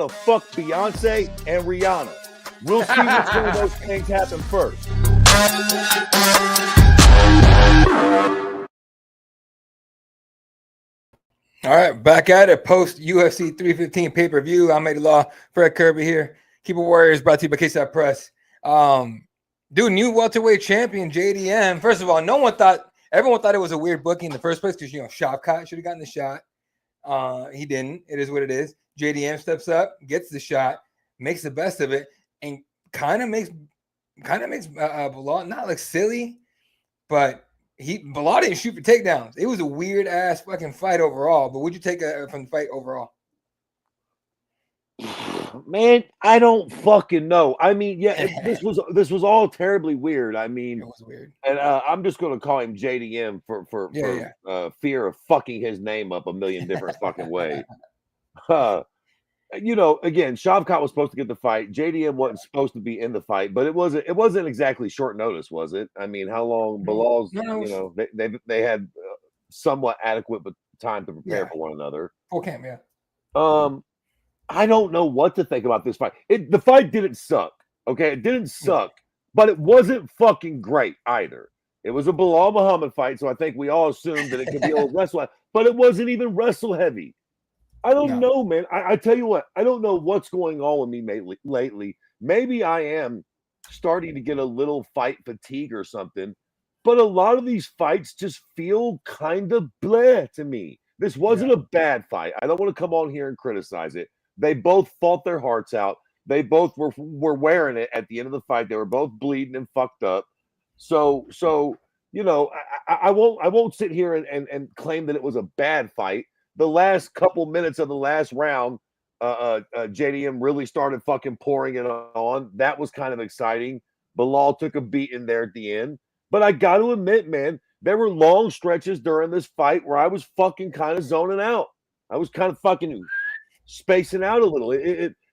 want to fuck Beyonce and Rihanna. We'll see which one of those things happen first. All right, back at it. Post UFC 315 pay-per-view. I'm Eddie Law, Fred Kirby here. Keyboard Warriors brought to you by Cageside Press. New welterweight champion JDM. First of all, everyone thought it was a weird booking in the first place because Shavkat should have gotten the shot. He didn't. It is what it is. JDM steps up, gets the shot, makes the best of it, and kind of makes Bilal not look silly, but Bilal didn't shoot for takedowns. It was a weird ass fucking fight overall. But what'd you take from the fight overall? Man, I don't fucking know. I mean, this was all terribly weird. I mean, it was weird, and I'm just gonna call him JDM for fear of fucking his name up a million different fucking ways. Again, Shavkat was supposed to get the fight. JDM wasn't supposed to be in the fight, but it wasn't exactly short notice, was it? I mean, how long Bilal's? They had somewhat adequate time to prepare for one another. Full camp, yeah. I don't know what to think about this fight. The fight didn't suck. Okay, it didn't suck, but it wasn't fucking great either. It was a Bilal Muhammad fight, so I think we all assumed that it could be a little wrestle, but it wasn't even wrestle heavy. I don't know, man. I tell you what, I don't know what's going on with me lately. Maybe I am starting to get a little fight fatigue or something, but a lot of these fights just feel kind of bleh to me. This wasn't a bad fight. I don't want to come on here and criticize it. They both fought their hearts out. They both were wearing it at the end of the fight. They were both bleeding and fucked up. So I won't sit here and claim that it was a bad fight. The last couple minutes of the last round, JDM really started fucking pouring it on. That was kind of exciting. Bilal took a beating there at the end. But I got to admit, man, there were long stretches during this fight where I was fucking kind of zoning out. I was kind of fucking spacing out a little.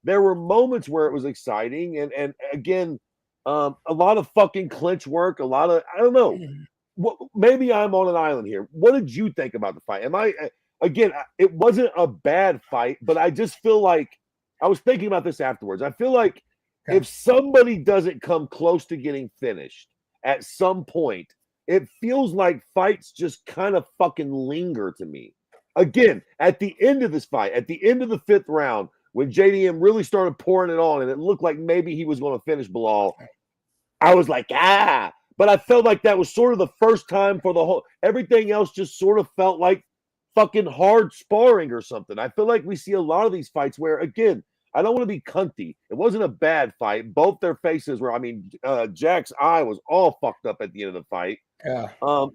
There were moments where it was exciting. And again, a lot of fucking clinch work, a lot of, I don't know. Maybe I'm on an island here. What did you think about the fight? Again, it wasn't a bad fight, but I just feel like I was thinking about this afterwards. I feel like if somebody doesn't come close to getting finished at some point, it feels like fights just kind of fucking linger to me. Again, at the end of this fight, at the end of the fifth round, when JDM really started pouring it on and it looked like maybe he was going to finish Bilal, I was like, but I felt like that was sort of the first time for the whole, everything else just sort of felt like fucking hard sparring or something. I feel like we see a lot of these fights where, again, I don't want to be cunty. It wasn't a bad fight. Both their faces were, Jack's eye was all fucked up at the end of the fight. Yeah.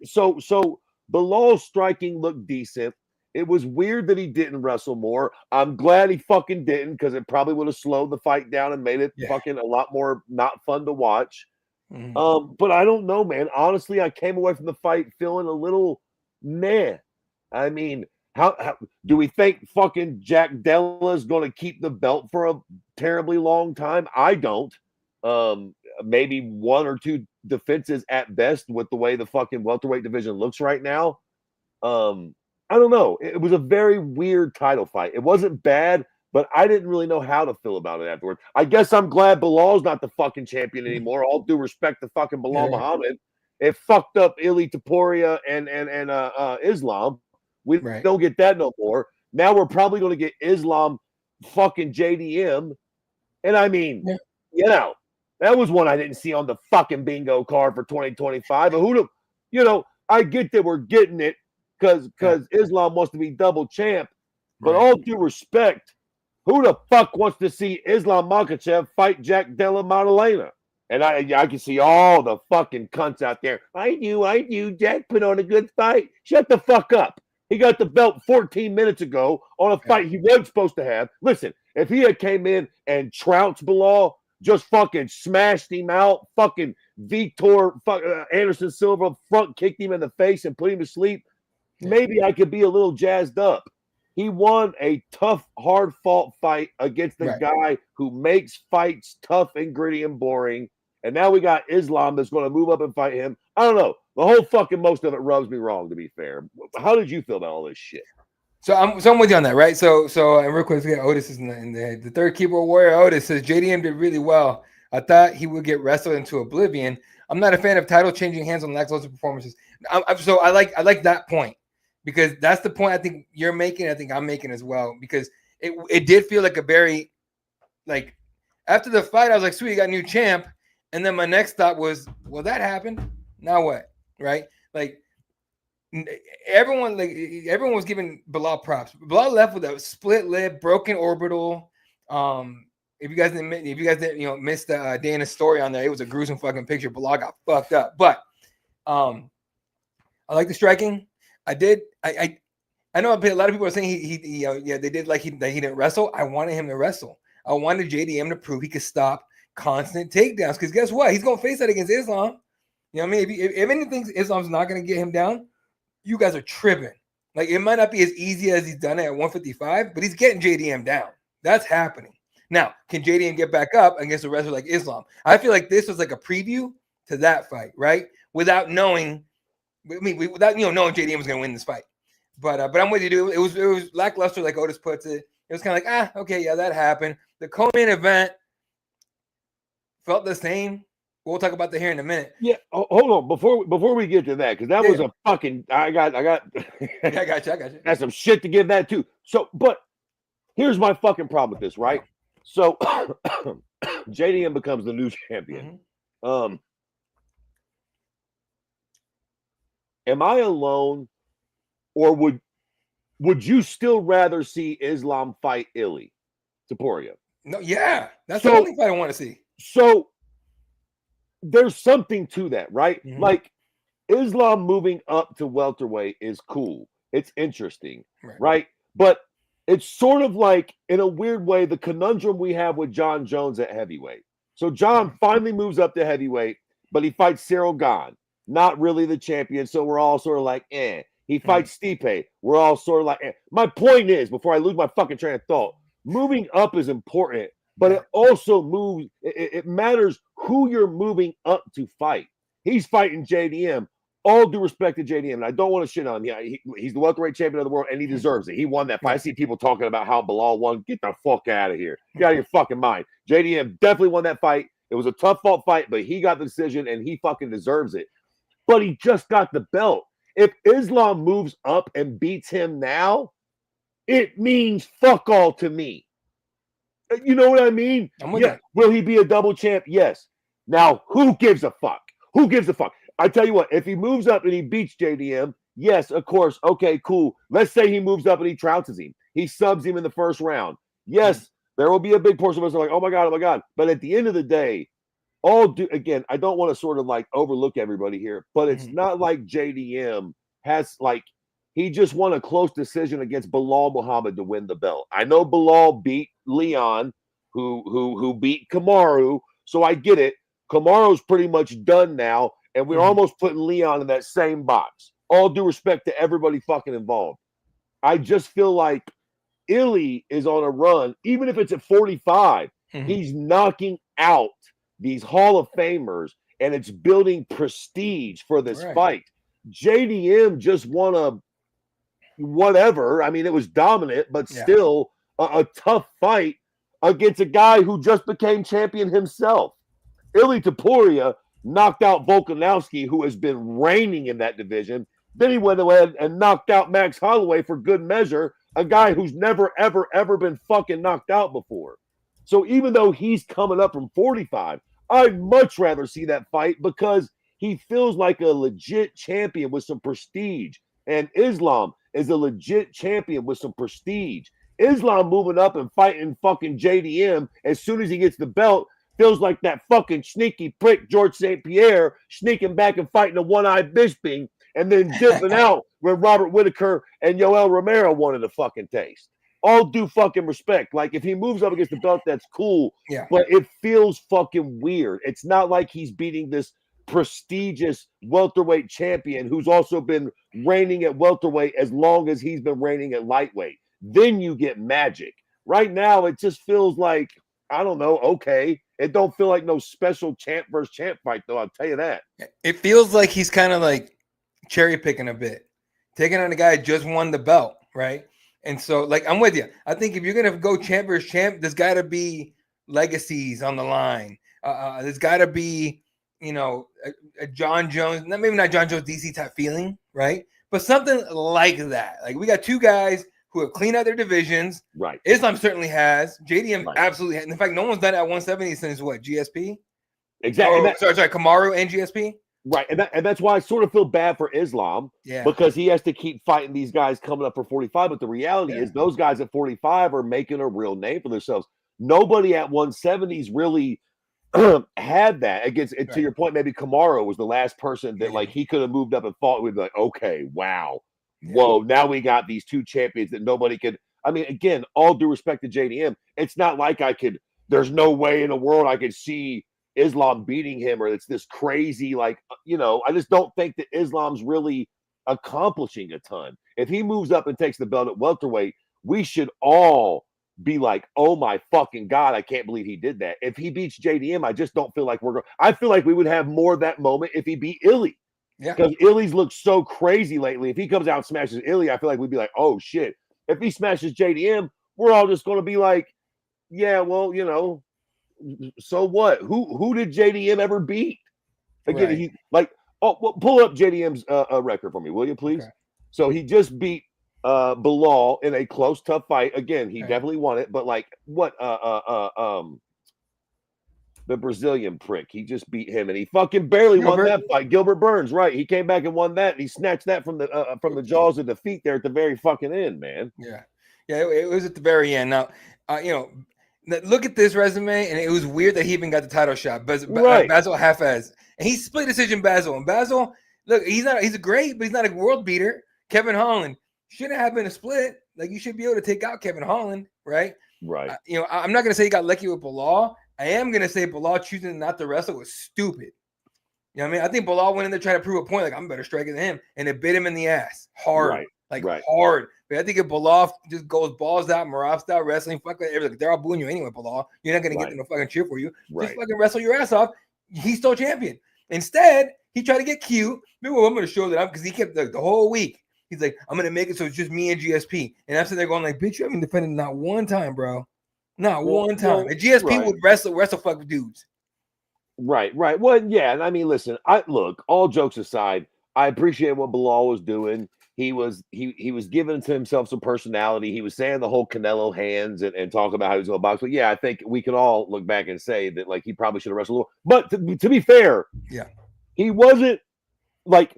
So Bilal's striking looked decent. It was weird that he didn't wrestle more. I'm glad he fucking didn't, because it probably would have slowed the fight down and made it fucking a lot more not fun to watch. Mm-hmm. But I don't know, man. Honestly, I came away from the fight feeling a little meh. I mean, how do we think fucking Jack Della is going to keep the belt for a terribly long time? I don't. Maybe one or two defenses at best with the way the fucking welterweight division looks right now. I don't know. It was a very weird title fight. It wasn't bad, but I didn't really know how to feel about it afterward. I guess I'm glad Bilal's not the fucking champion anymore. All due respect to fucking Bilal Muhammad. It fucked up Ili Topuria and Islam. We don't get that no more. Now we're probably going to get Islam fucking JDM. And I mean, that was one I didn't see on the fucking bingo card for 2025. But I get that we're getting it because Islam wants to be double champ. But all due respect, who the fuck wants to see Islam Makhachev fight Jack Della Maddalena? And I can see all the fucking cunts out there. I knew. Jack put on a good fight. Shut the fuck up. He got the belt 14 minutes ago on a fight he wasn't supposed to have. Listen, if he had came in and trounced Bilal, just fucking smashed him out, fucking Vitor Anderson Silva front kicked him in the face and put him to sleep, maybe I could be a little jazzed up. He won a tough, hard-fought fight against the guy who makes fights tough and gritty and boring. And now we got Islam that's going to move up and fight him. I don't know. The whole fucking most of it rubs me wrong, to be fair. How did you feel about all this shit? So I'm with you on that, right? So and real quick, Otis is in the third keyboard warrior. Otis says JDM did really well. I thought he would get wrestled into oblivion. I'm not a fan of title changing hands on lackluster performances. So I like that point because that's the point I think you're making. I think I'm making as well because it did feel like a very like after the fight I was like, sweet, you got a new champ, and then my next thought was, well, that happened. Now what? Right? Like. Everyone was giving Bilal props. Bilal left with a split lip, broken orbital. If you guys didn't miss the Dana's story on there, it was a gruesome fucking picture. Bilal got fucked up. But I like the striking. I know a lot of people are saying they did like he didn't wrestle. I wanted him to wrestle. I wanted JDM to prove he could stop constant takedowns. Because guess what? He's gonna face that against Islam. You know what I mean? If anything, Islam's not gonna get him down. You guys are tripping. Like, it might not be as easy as he's done it at 155, but he's getting JDM down. That's happening. Now, can JDM get back up against a wrestler like Islam? I feel like this was like a preview to that fight, right? Without knowing, knowing JDM was going to win this fight. But I'm with you, dude. It was lackluster, like Otis puts it. It was kind of like, okay, yeah, that happened. The co-main event felt the same. We'll talk about that here in a minute. Yeah, hold on before we get to that, because that was a fucking. I got. I got you. Got some shit to give that too. So, but here's my fucking problem with this, right? So, JDM becomes the new champion. Mm-hmm. Am I alone, or would you still rather see Islam fight Ili Topuria? No, yeah, that's the only fight I want to see. So. There's something to that, right? Mm-hmm. Like Islam moving up to welterweight is cool. It's interesting, right? But it's sort of like, in a weird way, the conundrum we have with John Jones at heavyweight. So John finally moves up to heavyweight, but he fights Cyril Gane, not really the champion. So we're all sort of like, eh. He fights Stipe. We're all sort of like, eh. My point is, before I lose my fucking train of thought, moving up is important. But it also moves, it matters who you're moving up to fight. He's fighting JDM. All due respect to JDM. And I don't want to shit on him. Yeah, he's the welterweight champion of the world, and he deserves it. He won that fight. I see people talking about how Bilal won. Get the fuck out of here. Get out of your fucking mind. JDM definitely won that fight. It was a tough fought fight, but he got the decision, and he fucking deserves it. But he just got the belt. If Islam moves up and beats him now, it means fuck all to me. You know what I mean? Yeah. Will he be a double champ? Yes. Now, who gives a fuck? Who gives a fuck? I tell you what, if he moves up and he beats JDM, yes, of course. Okay, cool. Let's say he moves up and he trounces him. He subs him in the first round. Yes, there will be a big portion of us who are like, oh my God. But at the end of the day, again, I don't want to sort of like overlook everybody here, but it's not like JDM has like, he just won a close decision against Bilal Muhammad to win the belt. I know Bilal beat Leon, who beat Kamaru, so I get it. Kamaru's pretty much done now, and we're almost putting Leon in that same box. All due respect to everybody fucking involved. I just feel like Ili is on a run, even if it's at 45. He's knocking out these Hall of Famers, and it's building prestige for this fight. JDM just won a whatever. I mean, it was dominant, but still a tough fight against a guy who just became champion himself. Ili Topuria knocked out Volkanovski, who has been reigning in that division. Then he went ahead and knocked out Max Holloway for good measure, a guy who's never, ever, ever been fucking knocked out before. So even though he's coming up from 45, I'd much rather see that fight because he feels like a legit champion with some prestige. And Islam is a legit champion with some prestige. Islam moving up and fighting fucking JDM as soon as he gets the belt feels like that fucking sneaky prick George St. Pierre sneaking back and fighting a one-eyed Bisping and then dipping out when Robert Whitaker and Yoel Romero wanted a fucking taste. All due fucking respect. Like, if he moves up against the belt, that's cool. Yeah. But it feels fucking weird. It's not like he's beating this prestigious welterweight champion who's also been reigning at welterweight as long as he's been reigning at lightweight. Then you get magic. Right now, it just feels like, I don't know, okay. It don't feel like no special champ versus champ fight, though, I'll tell you that. It feels like he's kind of like cherry picking a bit, taking on a guy who just won the belt, right? And so, like, I'm with you. I think if you're gonna go champ versus champ, there's got to be legacies on the line. There's got to be, a John Jones, maybe not John Jones DC type feeling, right? But something like that. Like, we got two guys who have cleaned out their divisions. Right. Islam certainly has. JDM absolutely has. In fact, no one's done it at 170 since what? GSP? Exactly. Sorry, Kamaru and GSP? Right. And that's why I sort of feel bad for Islam. Yeah. Because he has to keep fighting these guys coming up for 45. But the reality is those guys at 45 are making a real name for themselves. Nobody at 170s really had that against, to your point, maybe Kamaru was the last person that like he could have moved up and fought. We'd be like, okay, wow. Whoa, now we got these two champions that nobody could. I mean, again, all due respect to JDM, it's not like there's no way in the world I could see Islam beating him, or it's this crazy, like, I just don't think that Islam's really accomplishing a ton. If he moves up and takes the belt at welterweight, we should all be like, oh my fucking God, I can't believe he did that. If he beats JDM, I just don't feel like I feel like we would have more of that moment if he beat Illy. Yeah. Because Illy's looked so crazy lately. If he comes out and smashes Illy, I feel like we'd be like, oh shit. If he smashes JDM, we're all just going to be like, yeah, well, so what? Who did JDM ever beat? Again, he like, pull up JDM's record for me, will you, please? Okay. So he just beat Bilal in a close, tough fight. Again, he definitely won it, but like, what? The Brazilian prick, he just beat him, and he fucking barely won that fight. Gilbert Burns, right? He came back and won that, and he snatched that from the jaws of defeat there at the very fucking end, man. Yeah, it was at the very end. Now, look at this resume, and it was weird that he even got the title shot. Basil Hafez, and he split decision Basil. And Basil, look, he's a great, but he's not a world beater. Kevin Holland shouldn't have been a split. Like, you should be able to take out Kevin Holland, right? Right. I'm not gonna say he got lucky with Bilal. I am gonna say Bilal choosing not to wrestle was stupid. You know what I mean? I think Bilal went in there trying to prove a point, like, I'm a better striker than him, and it bit him in the ass hard, hard. But I think if Bilal just goes balls out, Marab style wrestling, fuck it, they're all booing you anyway, Bilal. You're not gonna get them to fucking cheer for you. Just fucking wrestle your ass off. He's still champion. Instead, he tried to get cute. Maybe I'm gonna show that up, because he kept the whole week. He's like, I'm gonna make it so it's just me and GSP. And I'm sitting there going like, bitch, you haven't defended not one time, bro. Not one time. And GSP would wrestle fuck dudes. Right. Well, yeah. And I mean, listen, all jokes aside, I appreciate what Bilal was doing. He was giving to himself some personality. He was saying the whole Canelo hands and talking about how he was going to box. But yeah, I think we can all look back and say that, like, he probably should have wrestled a little. But to be fair, he wasn't, like,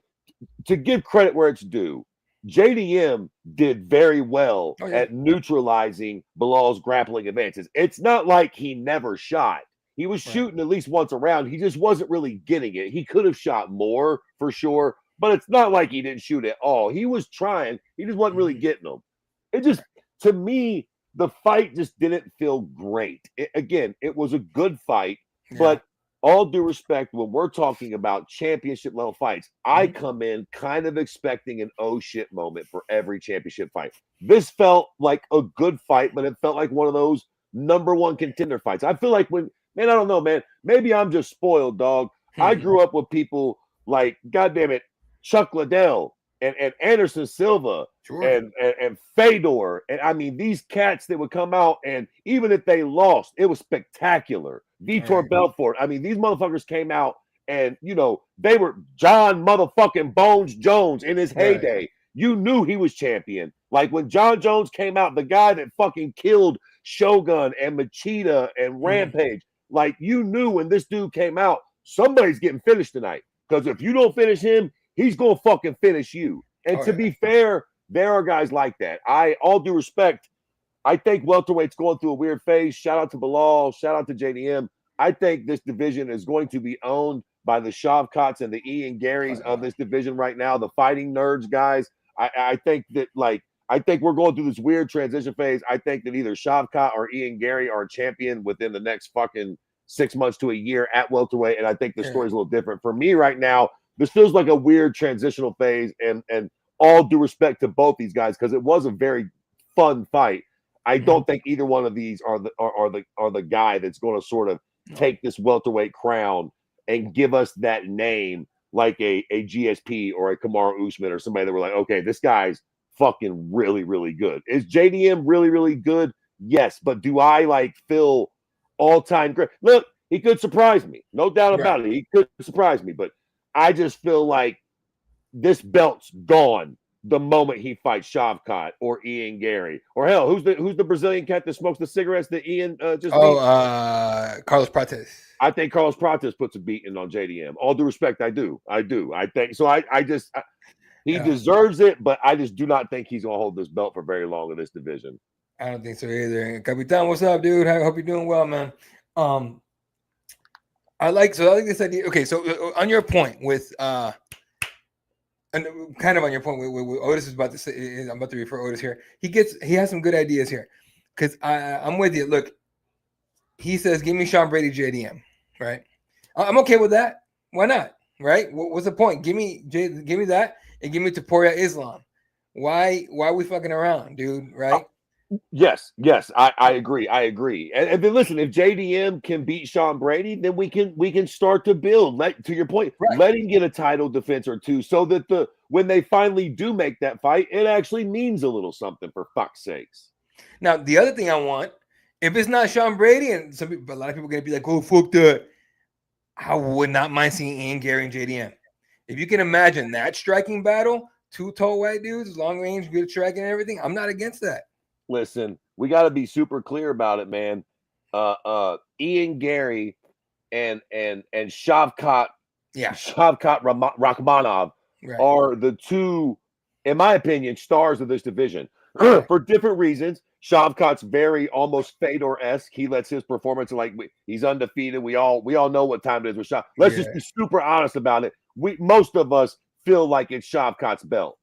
to give credit where it's due. JDM did very well at neutralizing Bilal's grappling advances. It's not like he never shot. He was shooting at least once around. He just wasn't really getting it. He could have shot more for sure, but it's not like he didn't shoot at all. He was trying. He just wasn't really getting them. It just, to me, the fight just didn't feel great. It was a good fight, but all due respect, when we're talking about championship level fights, I come in kind of expecting an oh shit moment for every championship fight. This felt like a good fight, but it felt like one of those number one contender fights. I feel like I don't know, man. Maybe I'm just spoiled, dog. I grew up with people like, goddamn it, Chuck Liddell and Anderson Silva and Fedor. And I mean, these cats that would come out, and even if they lost, it was spectacular. Vitor Belfort. I mean, these motherfuckers came out, and they were John motherfucking Bones Jones in his heyday. You knew he was champion. Like, when John Jones came out, the guy that fucking killed Shogun and Machida and Rampage, like, you knew when this dude came out, somebody's getting finished tonight. Because if you don't finish him, he's gonna fucking finish you. And to be fair, there are guys like that. All due respect, I think welterweight's going through a weird phase. Shout out to Bilal. Shout out to JDM. I think this division is going to be owned by the Shavkats and the Ian Garys of this division right now, the fighting nerds guys. I think that, like, I think we're going through this weird transition phase. I think that either Shavkat or Ian Gary are champion within the next fucking 6 months to a year at welterweight. And I think the story's a little different. For me right now, this feels like a weird transitional phase, and all due respect to both these guys, because it was a very fun fight. I don't think either one of these are the guy that's going to sort of take this welterweight crown and give us that name like a GSP or a Kamaru Usman or somebody that we're like, okay, this guy's fucking really, really good. Is JDM really, really good? Yes, but do I like feel all-time great? Look, he could surprise me, no doubt about it. He could surprise me, but I just feel like this belt's gone the moment he fights Shavkat or Ian Gary, or hell, who's the Brazilian cat that smokes the cigarettes that Ian just beat? Carlos Prates. I think Carlos Prates puts a beating on JDM. All due respect, I do. I think so. He deserves it, but I just do not think he's gonna hold this belt for very long in this division. I don't think so either. Capitan, what's up, dude? I hope you're doing well, man. I like this idea. Okay, so on your point with and kind of on your point with Otis is about to say, I'm about to refer Otis here. He has some good ideas here, because I'm with you. Look, he says, "Give me Sean Brady, JDM." Right? I'm okay with that. Why not? Right? What's the point? Give me that, and give me Taporia Islam. Why are we fucking around, dude? Right? Yes, I agree. And then listen, if JDM can beat Sean Brady, then we can start to build. To your point, let him get a title defense or two, so that when they finally do make that fight, it actually means a little something, for fuck's sakes. Now, the other thing I want, if it's not Sean Brady, and a lot of people are gonna be like, "Oh, fuck that," I would not mind seeing Ian Gary and JDM. If you can imagine that striking battle, two tall white dudes, long range, good striking and everything, I'm not against that. Listen, we got to be super clear about it, man. Ian Gary and Shavkat, Shavkat Rakhmonov are the two, in my opinion, stars of this division for different reasons. Shavkat's very almost Fedor-esque. He lets his performance, like, he's undefeated. We all know what time it is with Shav. Let's just be super honest about it. Most of us feel like it's Shavkat's belt.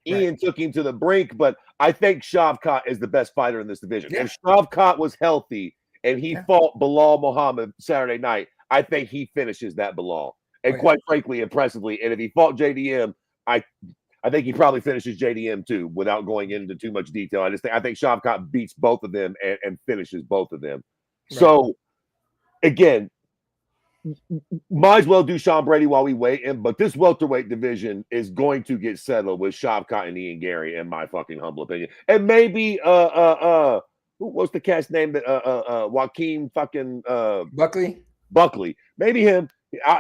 Ian took him to the brink, but I think Shavkat is the best fighter in this division. If Shavkat was healthy and he fought Bilal Muhammad Saturday night, I think he finishes that Bilal. And quite frankly, impressively. And if he fought JDM, I think he probably finishes JDM too, without going into too much detail. I think Shavkat beats both of them and finishes both of them. So again, might as well do Sean Brady while we wait. But this welterweight division is going to get settled with Shavkat and Ian Gary, in my fucking humble opinion. And maybe what's the cat's name that Joaquin fucking Buckley. Maybe him.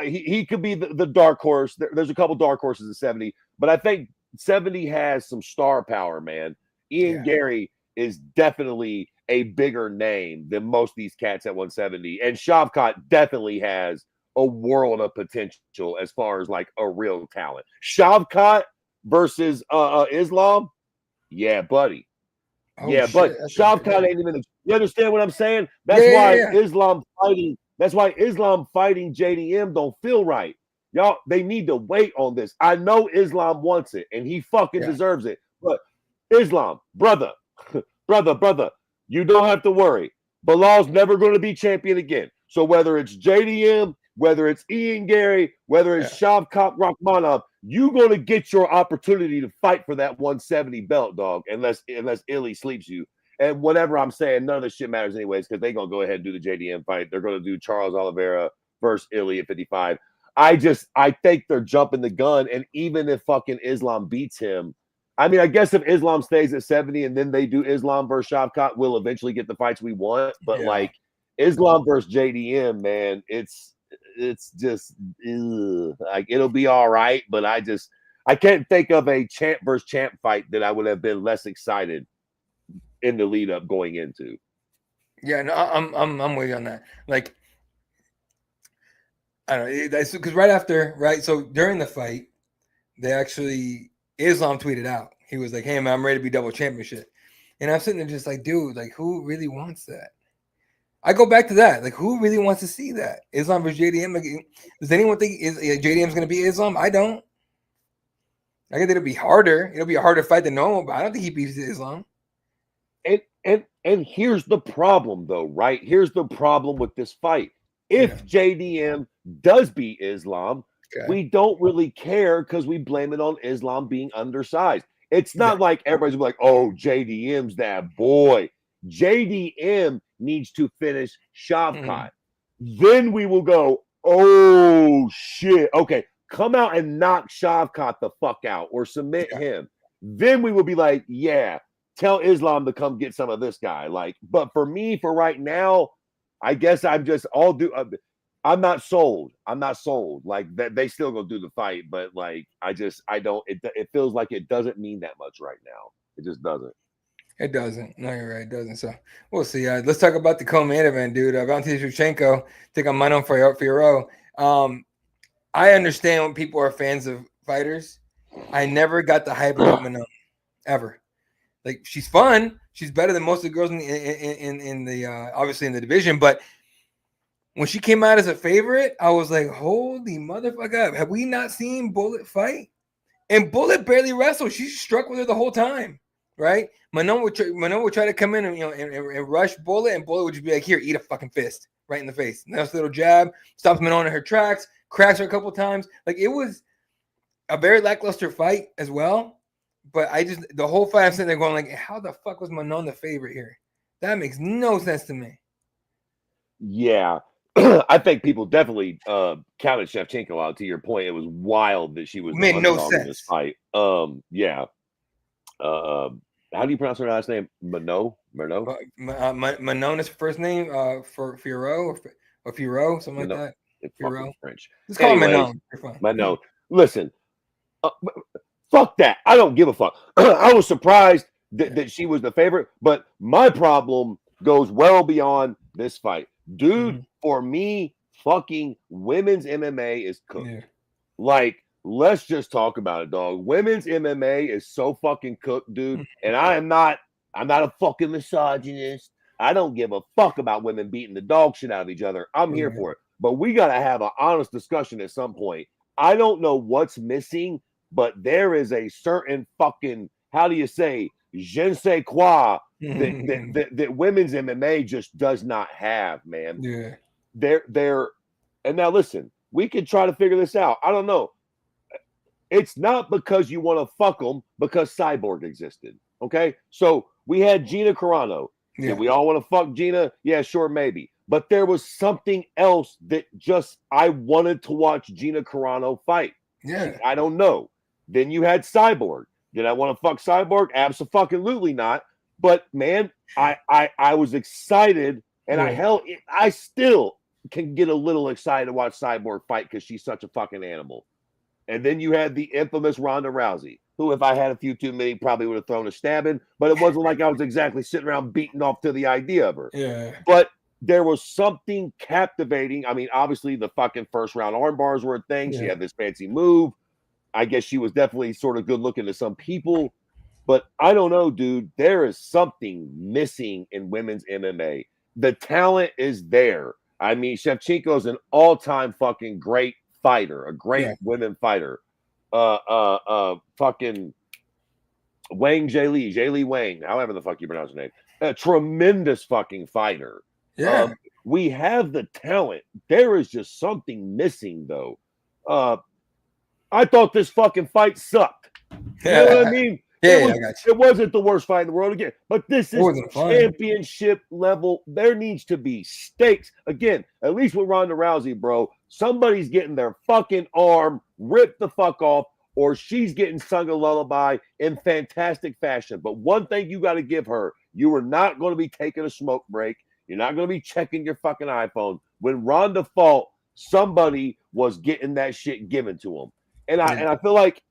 He could be the dark horse. There's a couple dark horses at 70, but I think 70 has some star power, man. Ian Gary is definitely a bigger name than most of these cats at 170. And Shavkat definitely has a world of potential as far as like a real talent. Shavkat versus Islam. Yeah, buddy. But Shavkat ain't even. You understand what I'm saying? That's why Islam fighting. That's why Islam fighting JDM don't feel right. Y'all, they need to wait on this. I know Islam wants it, and he fucking deserves it. But Islam, brother, you don't have to worry. Bilal's never going to be champion again. So whether it's JDM, whether it's Ian Gary, whether it's Shavkat Rakhmonov, you're going to get your opportunity to fight for that 170 belt, dog, unless Illy sleeps you. And whatever I'm saying, none of this shit matters anyways, because they're going to go ahead and do the JDM fight. They're going to do Charles Oliveira versus Illy at 55. I think they're jumping the gun. And even if fucking Islam beats him, I mean, I guess if Islam stays at 70 and then they do Islam versus Shavkat, we'll eventually get the fights we want. But like Islam versus JDM, man, it's just like it'll be all right. But I can't think of a champ versus champ fight that I would have been less excited in the lead up going into. Yeah, no, I'm with you on that. Like, I don't know, that's because right after, so during the fight, they actually Islam tweeted out. He was like, "Hey man, I'm ready to be double championship." And I'm sitting there just like, dude, like who really wants that? I go back to that. Like, who really wants to see that? Islam versus JDM. Like, does anyone think JDM is going to beat Islam? I don't. I think it'll be harder. It'll be a harder fight than normal, but I don't think he beats Islam. And here's the problem, though, right? Here's the problem with this fight. If JDM does beat Islam, we don't really care because we blame it on Islam being undersized. It's not like everybody's like, oh, JDM's that boy. JDM needs to finish Shavkat. Then we will go, oh, shit. Okay, come out and knock Shavkat the fuck out or submit him. then we would be like, yeah, tell Islam to come get some of this guy. Like, but for me, for right now, I guess I'm just I'm not sold. I'm not sold. Like that, they still gonna do the fight, but like I don't. It feels like it doesn't mean that much right now. It just doesn't. It doesn't. No, you're right. It doesn't. So we'll see. Let's talk about the co-main event, dude. Valentina Shevchenko take on Manon Fiorot. I understand when people are fans of fighters. I never got the hype about Manon ever. Like she's fun. She's better than most of the girls in the obviously in the division. But when she came out as a favorite, I was like, holy motherfucker! Have we not seen Bullet fight? And Bullet barely wrestled. She struck with her the whole time, right? Manon would try to come in and and rush Bullet, and Bullet would just be like, "Here, eat a fucking fist right in the face." Nice little jab, stops Manon in her tracks, cracks her a couple times. Like it was a very lackluster fight as well. But the whole fight I'm sitting there going like, "How the fuck was Manon the favorite here? That makes no sense to me." Yeah. I think people definitely counted Shevchenko out. To your point, it was wild that she was the underdog in this fight. Yeah. How do you pronounce her last name? Manon is her first name for Fiorot or Fiorot, something like that. It's fucking French. Just call Manon. Manon. Listen, fuck that. I don't give a fuck. I was surprised that she was the favorite, but my problem goes well beyond this fight. Dude, for me, fucking women's MMA is cooked. Yeah. Like, let's just talk about it, dog. Women's MMA is so fucking cooked, dude. And I'm not a fucking misogynist. I don't give a fuck about women beating the dog shit out of each other. I'm here for it. But we got to have an honest discussion at some point. I don't know what's missing, but there is a certain fucking, how do you say, je ne sais quoi, that women's MMA just does not have, man. Yeah. They're and now listen, we can try to figure this out. I don't know. It's not because you want to fuck them because Cyborg existed. Okay. So we had Gina Carano. Yeah. Did we all want to fuck Gina? Yeah, sure, maybe. But there was something else that just I wanted to watch Gina Carano fight. Yeah. I don't know. Then you had Cyborg. Did I want to fuck Cyborg? Absolutely not. But man, I was excited, and I still can get a little excited to watch Cyborg fight because she's such a fucking animal. And then you had the infamous Ronda Rousey, who, if I had a few too many, probably would have thrown a stab in. But it wasn't like I was exactly sitting around beating off to the idea of her. Yeah. But there was something captivating. I mean, obviously the fucking first round arm bars were a thing. Yeah. She had this fancy move. I guess she was definitely sort of good looking to some people, but I don't know, dude. There is something missing in women's MMA. The talent is there. I mean, Shevchenko is an all-time fucking great fighter, a great women fighter. Fucking Wang Zhili Wang, however the fuck you pronounce her name, a tremendous fucking fighter. Yeah, we have the talent. There is just something missing, though. I thought this fucking fight sucked. You know what I mean? It wasn't the worst fight in the world again, but this is championship level. There needs to be stakes. Again, at least with Ronda Rousey, bro, somebody's getting their fucking arm ripped the fuck off, or she's getting sung a lullaby in fantastic fashion. But one thing you got to give her, you are not going to be taking a smoke break. You're not going to be checking your fucking iPhone. When Ronda fought, somebody was getting that shit given to them. And I feel like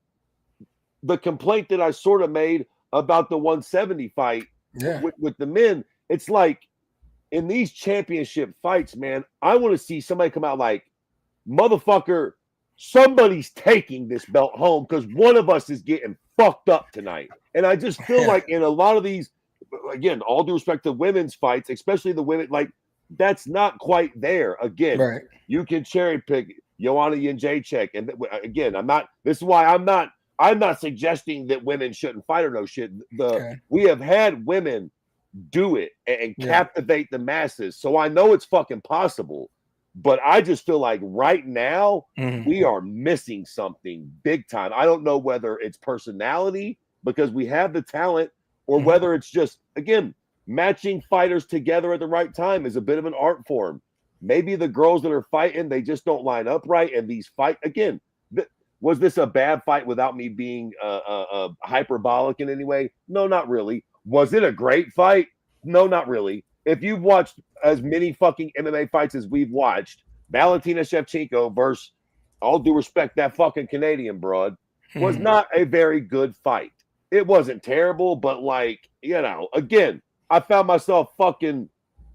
the complaint that I sort of made about the 170 fight with the men, it's like in these championship fights, man, I want to see somebody come out like, motherfucker, somebody's taking this belt home because one of us is getting fucked up tonight. And I just feel like in a lot of these, again, all due respect to women's fights, especially the women, like that's not quite there. Again, you can cherry pick Joanna Jędrzejczyk, and again, this is why I'm not suggesting that women shouldn't fight or no shit. We have had women do it and captivate the masses. So I know it's fucking possible, but I just feel like right now we are missing something big time. I don't know whether it's personality because we have the talent or whether it's just, again, matching fighters together at the right time is a bit of an art form. Maybe the girls that are fighting, they just don't line up right. And these fight again, Was this a bad fight without me being hyperbolic in any way? No, not really. Was it a great fight? No, not really. If you've watched as many fucking MMA fights as we've watched, Valentina Shevchenko versus, all due respect, that fucking Canadian broad, was not a very good fight. It wasn't terrible, but like, again, I found myself fucking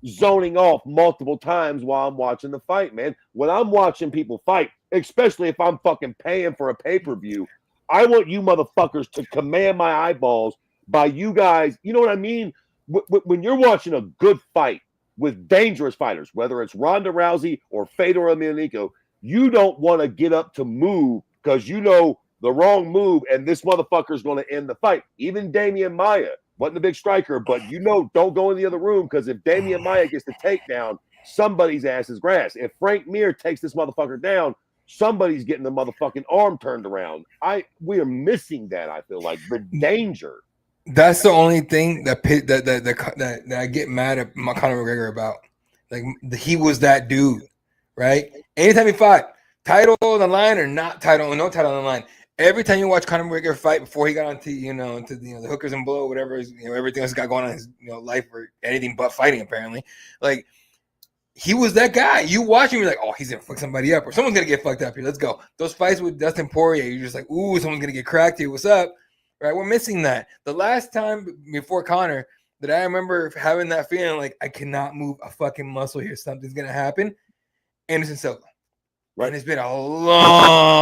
zoning off multiple times while I'm watching the fight, man. When I'm watching people fight, especially if I'm fucking paying for a pay-per-view, I want you motherfuckers to command my eyeballs by you guys. You know what I mean? When you're watching a good fight with dangerous fighters, whether it's Ronda Rousey or Fedor Emelianenko, you don't want to get up to move because you know the wrong move and this motherfucker's going to end the fight. Even Damian Maia wasn't a big striker, but don't go in the other room because if Damian Maia gets the takedown, somebody's ass is grass. If Frank Mir takes this motherfucker down, somebody's getting the motherfucking arm turned around. We are missing that. I feel like the danger. That's the only thing that I get mad at Conor McGregor about. Like he was that dude, right? Anytime he fought, title on the line or not title, no title on the line. Every time you watch Conor McGregor fight before he got onto into the hookers and blow, whatever everything else got going on in his life or anything but fighting apparently, like he was that guy. You watch him, you're like, oh, he's gonna fuck somebody up or someone's gonna get fucked up here. Let's go. Those fights with Dustin Poirier, you're just like, ooh, someone's gonna get cracked here. What's up? Right? We're missing that. The last time before Conor that I remember having that feeling like I cannot move a fucking muscle here. Something's gonna happen. Anderson Silva. Right. And it's been a long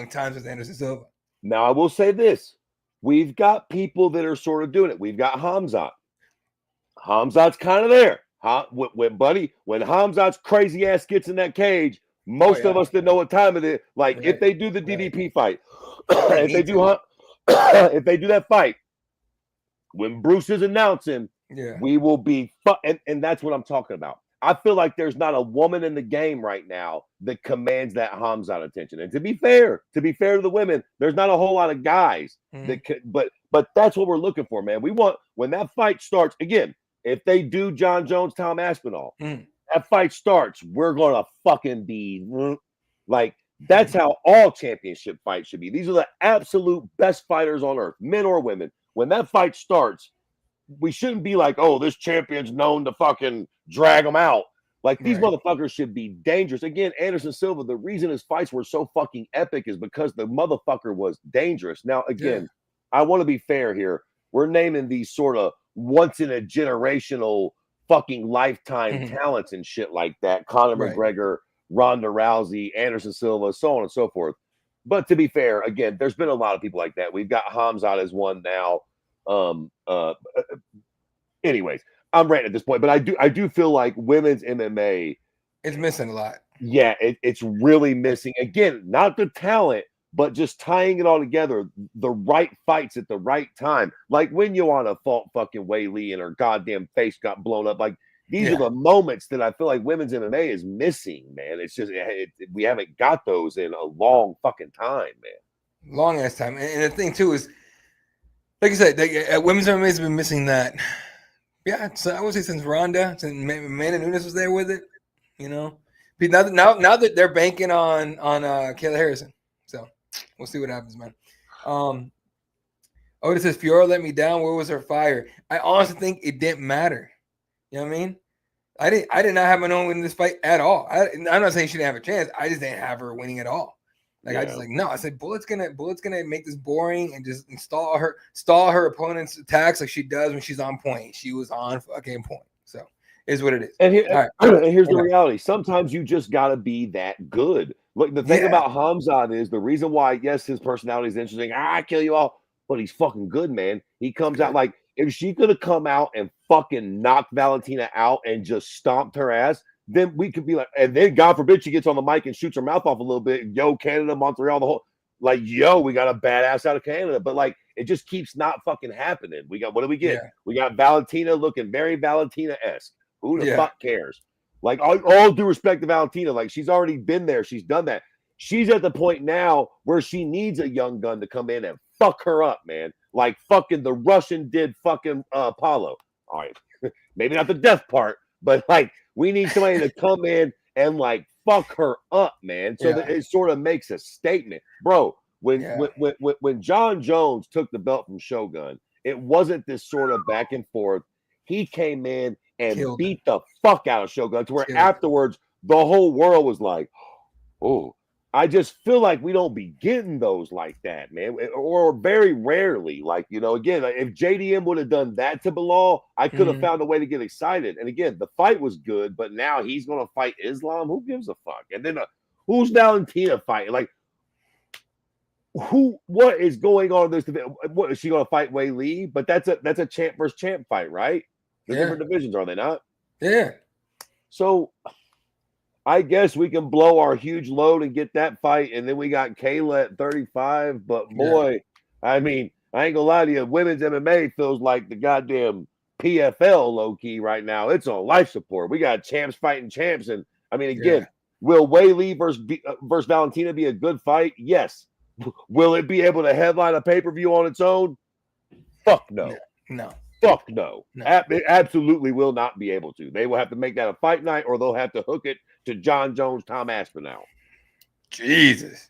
time since Anderson Silva. Now, I will say this. We've got people that are sort of doing it. We've got Hamzat. Hamzat's kind of there. When Hamzat's crazy ass gets in that cage, most of us that know what time it is, like if they do the DDP fight, if they do that fight, when Bruce is announcing, we will be and that's what I'm talking about. I feel like there's not a woman in the game right now that commands that Hamzat attention. And to be fair to the women, there's not a whole lot of guys that could, but that's what we're looking for, man. We want, when that fight starts, again, if they do John Jones, Tom Aspinall, that fight starts, we're going to fucking be like, that's how all championship fights should be. These are the absolute best fighters on earth, men or women. When that fight starts, we shouldn't be like, oh, this champion's known to fucking drag them out. Like, these motherfuckers should be dangerous. Again, Anderson Silva, the reason his fights were so fucking epic is because the motherfucker was dangerous. Now, again, I want to be fair here. We're naming these sort of once in a generational fucking lifetime talents and shit like that. Conor McGregor, Ronda Rousey, Anderson Silva, so on and so forth. But to be fair, again, there's been a lot of people like that. We've got Hamzat as one now. Anyways, I'm ranting at this point, but I do feel like women's MMA is missing a lot. Yeah, it's really missing. Again, not the talent, but just tying it all together, the right fights at the right time. Like when Joanna fought fucking Wei Lee and her goddamn face got blown up. Like these are the moments that I feel like women's MMA is missing, man. It's just we haven't got those in a long fucking time, man. Long ass time. And the thing too is, like I said, women's MMA has been missing that. Yeah, so I would say since Ronda, since Amanda Nunes was there with it, now that they're banking on Kayla Harrison, so we'll see what happens, man. It says Fiora let me down. Where was her fire? I honestly think it didn't matter. You know what I mean? I did not have Manon win this fight at all. I'm not saying she didn't have a chance. I just didn't have her winning at all. I just no. I said Bullet's gonna make this boring and just stall her opponent's attacks like she does when she's on point. She was on fucking point. So is what it is. And here's the reality. Sometimes you just gotta be that good. Look, the thing about Hamzat is the reason why, yes, his personality is interesting. I kill you all, but he's fucking good, man. He comes out like if she could have come out and fucking knocked Valentina out and just stomped her ass. Then we could be like, and then God forbid she gets on the mic and shoots her mouth off a little bit. Yo, Canada, Montreal, the whole we got a badass out of Canada. But like, it just keeps not fucking happening. What do we get? Yeah. We got Valentina looking very Valentina-esque. Who the fuck cares? Like, all due respect to Valentina, like she's already been there. She's done that. She's at the point now where she needs a young gun to come in and fuck her up, man. Like fucking the Russian did fucking Paulo. All right, maybe not the death part, but like. We need somebody to come in and like fuck her up, man. So that it sort of makes a statement, bro. When John Jones took the belt from Shogun, it wasn't this sort of back and forth. He came in and beat the fuck out of Shogun to where afterwards the whole world was like, oh. I just feel like we don't be getting those like that, man, or very rarely. Like, you know, again, if JDM would have done that to Bilal, I could have found a way to get excited. And again, the fight was good, but now he's going to fight Islam. Who gives a fuck? And then who's Valentina fighting? Like, what is going on in this division? What is she going to fight Wei Li? But that's a champ versus champ fight, right? They're different divisions, are they not? Yeah. So I guess we can blow our huge load and get that fight, and then we got Kayla at 35. But boy, I mean, I ain't gonna lie to you, women's MMA feels like the goddamn PFL low key right now. It's on life support. We got champs fighting champs, and I mean, again, will Wei Li versus Valentina be a good fight? Yes. Will it be able to headline a pay-per-view on its own? Fuck no. No. Fuck no. It absolutely will not be able to. They will have to make that a fight night, or they'll have to hook it to John Jones, Tom Aspinall. Jesus.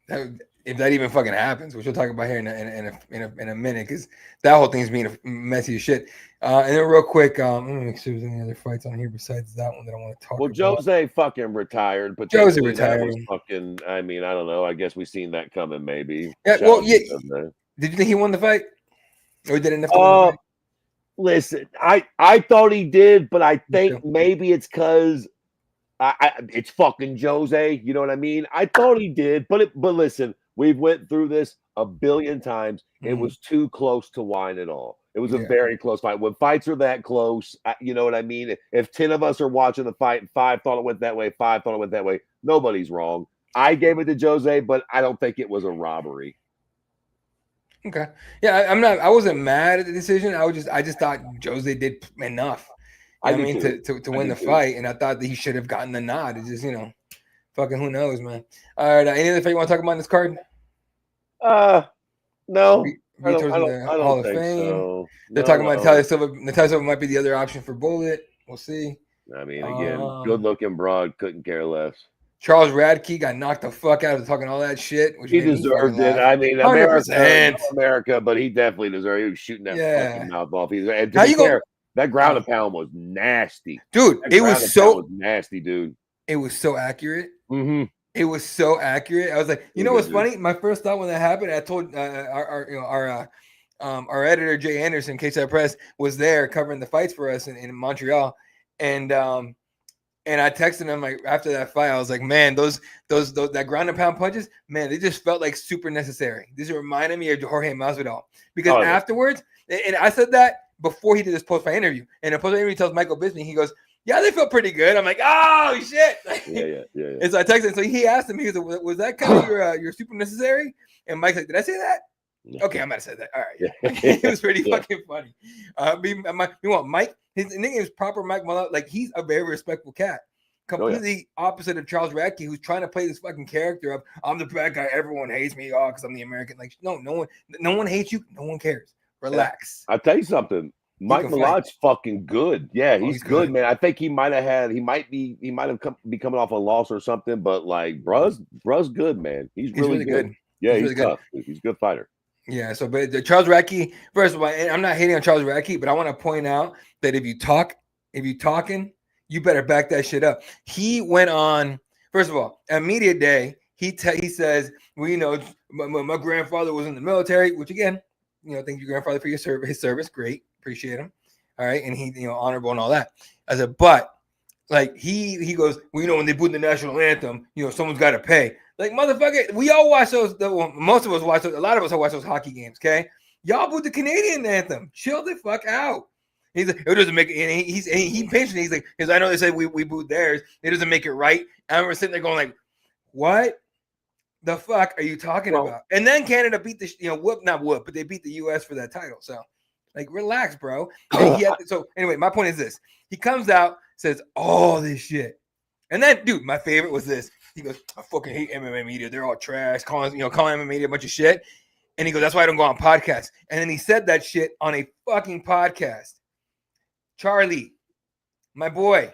If that even fucking happens, which we'll talk about here in a minute, because that whole thing's being messy as shit. And then real quick, let me make sure there's any other fights on here besides that one that I want to talk about. Well, Jose fucking retired, but Jose retired. That was fucking, I mean, I don't know. I guess we seen that coming, maybe. Yeah, well, yeah. Did you think he won the fight? Or did enough? Listen, I thought he did, but I think maybe it's because it's fucking Jose. You know what I mean? I thought he did, but listen, we've went through this a billion times. It was too close to win at all. It was a very close fight. When fights are that close, you know what I mean? If 10 of us are watching the fight and 5 thought it went that way, 5 thought it went that way, nobody's wrong. I gave it to Jose, but I don't think it was a robbery. Okay. Yeah, I wasn't mad at the decision. I just thought Jose did enough. To win the fight, and I thought that he should have gotten the nod. It's just, you know, fucking who knows, man. All right, any other fight you want to talk about in this card? No. I don't Hall of think Fame. so. They're talking about Natalia Silva. Natalia Silva might be the other option for Bullet. We'll see. I mean, again, good-looking broad, couldn't care less. Charles Radke got knocked the fuck out of talking all that shit. Which he deserved it. I mean, America, but he definitely deserved it. He was shooting that fucking mouth off. That ground and pound was nasty. Dude, it was so nasty, dude. It was so accurate. Mm-hmm. It was so accurate. I was like, you know what's funny? My first thought when that happened, I told our editor Jay Anderson, Cageside Press, was there covering the fights for us in Montreal, and I texted him like after that fight. I was like, man, those that ground and pound punches, man, they just felt like super necessary. This reminded me of Jorge Masvidal because afterwards, and I said that before he did this post-fight interview, and the post-fight interview tells Michael Bisping, he goes, yeah, they felt pretty good. I'm like, oh shit. Yeah. And so I texted him. So he asked him, he goes, was that kind of your super necessary? And Mike's like, did I say that? Yeah. Okay, I might have said that. All right. Yeah. It was pretty fucking funny. Mike, his nickname is proper Mike Malone. Like, he's a very respectful cat. Completely opposite of Charles Radke, who's trying to play this fucking character of, I'm the bad guy, everyone hates me, because I'm the American. Like, no one hates you, no one cares. Relax. I'll tell you something. Mike Malot's fucking good. Yeah, he's good, man. I think he might have be coming off a loss or something, but like bruh's good, man. He's really good. Yeah, he's tough. He's a good fighter. Yeah, so but Charles Radke, first of all, and I'm not hating on Charles Radke, but I want to point out that if you talking, you better back that shit up. He went on, first of all, at media day, he says, well, you know, my grandfather was in the military, which again, you know, thank your grandfather for his service. Great. Appreciate him. All right. And he, you know, honorable and all that. I said, but like he goes, well, you know, when they put the national anthem, you know, someone's got to pay. Like, motherfucker, we all watch those. Most of us watch those. A lot of us watch those hockey games. Okay. Y'all booed the Canadian anthem. Chill the fuck out. He's like, it doesn't make it. And he mentioned, he's like, because I know they said we booed theirs. It doesn't make it right. And we're sitting there going like, what the fuck are you talking about? And then Canada beat but they beat the US for that title. So, like, relax, bro. So anyway, my point is this. He comes out, says all this shit. And then, dude, my favorite was this. He goes, I fucking hate MMA media. They're all trash, calling MMA media a bunch of shit. And he goes, that's why I don't go on podcasts. And then he said that shit on a fucking podcast. Charlie, my boy,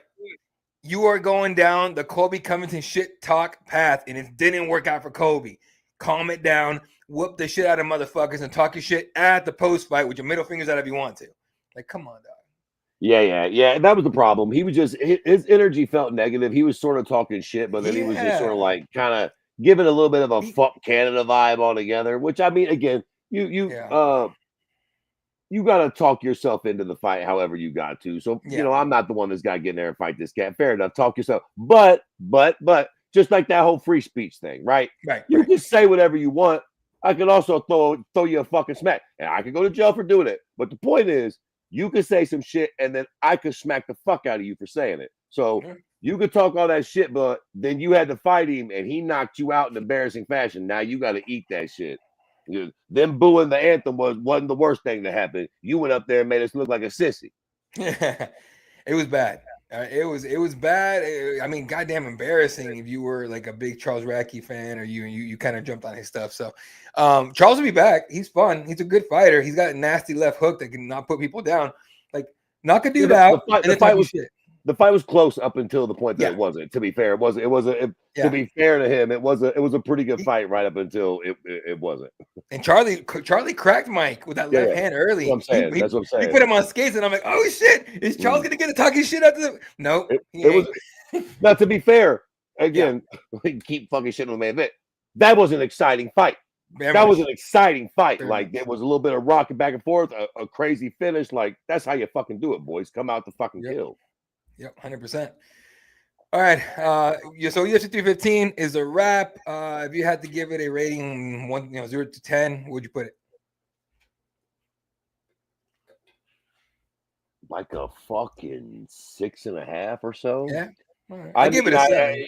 you are going down the Colby Covington shit talk path, and it didn't work out for Colby. Calm it down, whoop the shit out of motherfuckers, and talk your shit at the post fight with your middle fingers out if you want to. Like, come on, dog. Yeah. That was the problem. He was just his energy felt negative. He was sort of talking shit, but then he was just sort of like kind of giving a little bit of a fuck Canada vibe altogether. Which I mean, again, you got to talk yourself into the fight however you got to. So, I'm not the one that's got to get in there and fight this cat. Fair enough. Talk yourself. But just like that whole free speech thing, right? You can say whatever you want. I can also throw you a fucking smack. And I could go to jail for doing it. But the point is, you could say some shit and then I could smack the fuck out of you for saying it. So you could talk all that shit, but then you had to fight him and he knocked you out in embarrassing fashion. Now you got to eat that shit. Them booing the anthem wasn't the worst thing to happen. You went up there and made us look like a sissy. Yeah, it was bad. It was bad. I mean, goddamn embarrassing if you were like a big Charles Radke fan or you kind of jumped on his stuff. So Charles will be back. He's fun. He's a good fighter. He's got a nasty left hook that can not put people down. Like, knock a dude out. The fight was close up until the point that it wasn't. To be fair, to be fair to him, it was a pretty good fight right up until it wasn't. And Charlie cracked Mike with that left hand early. That's what I'm saying. That's what I'm saying. He put him on skates, and I'm like, oh shit, is Charles gonna get a talking shit after the? Nope. It was. Now, to be fair, again, we keep fucking shit on the main event. That was an exciting fight. That was an exciting fight. Like there was a little bit of rocking back and forth, a crazy finish. Like that's how you fucking do it, boys. Come out to fucking kill. Yep, 100%. All right. So UFC 315 is a wrap. If you had to give it a rating 0 to 10, what would you put it? Like a fucking 6.5 or so. Yeah. Right. I give it a 7.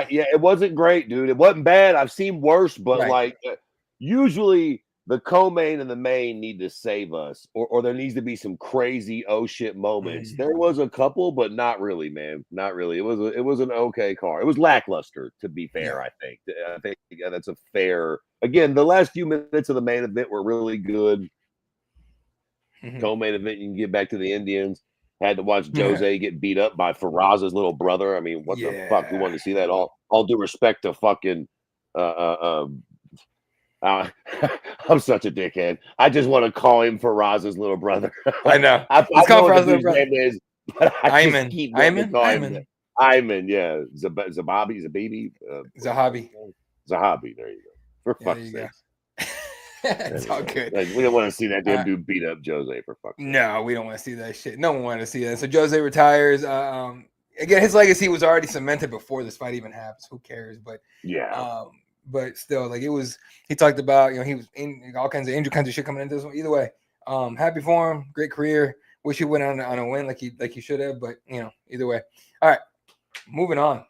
It wasn't great, dude. It wasn't bad. I've seen worse, but usually the co-main and the main need to save us, or there needs to be some crazy shit moments. There was a couple, but not really, man. Not really. It was an okay card. It was lackluster, to be fair. I think that's a fair. Again, the last few minutes of the main event were really good. Co-main event, you can get back to the Indians. Had to watch Jose get beat up by Faraz's little brother. I mean, what the fuck? We wanted to see that. All due respect to fucking I'm such a dickhead. I just want to call him Faraz's little brother. I know. Let's call Faraz's little brother. Name is, but Ayman. Ayman. Yeah. Zahabi. There you go. For fuck's sake. It's all good. Like, we don't want to see that damn dude beat up Jose for fuck's sake. No, we don't want to see that shit. No one wanted to see that. So Jose retires. Again, his legacy was already cemented before this fight even happens. Who cares? But but still, like he talked about, he was in all kinds of injury, kinds of shit coming into this one. Either way, happy for him, great career. Wish he went on a win like he should have, but either way. All right, moving on.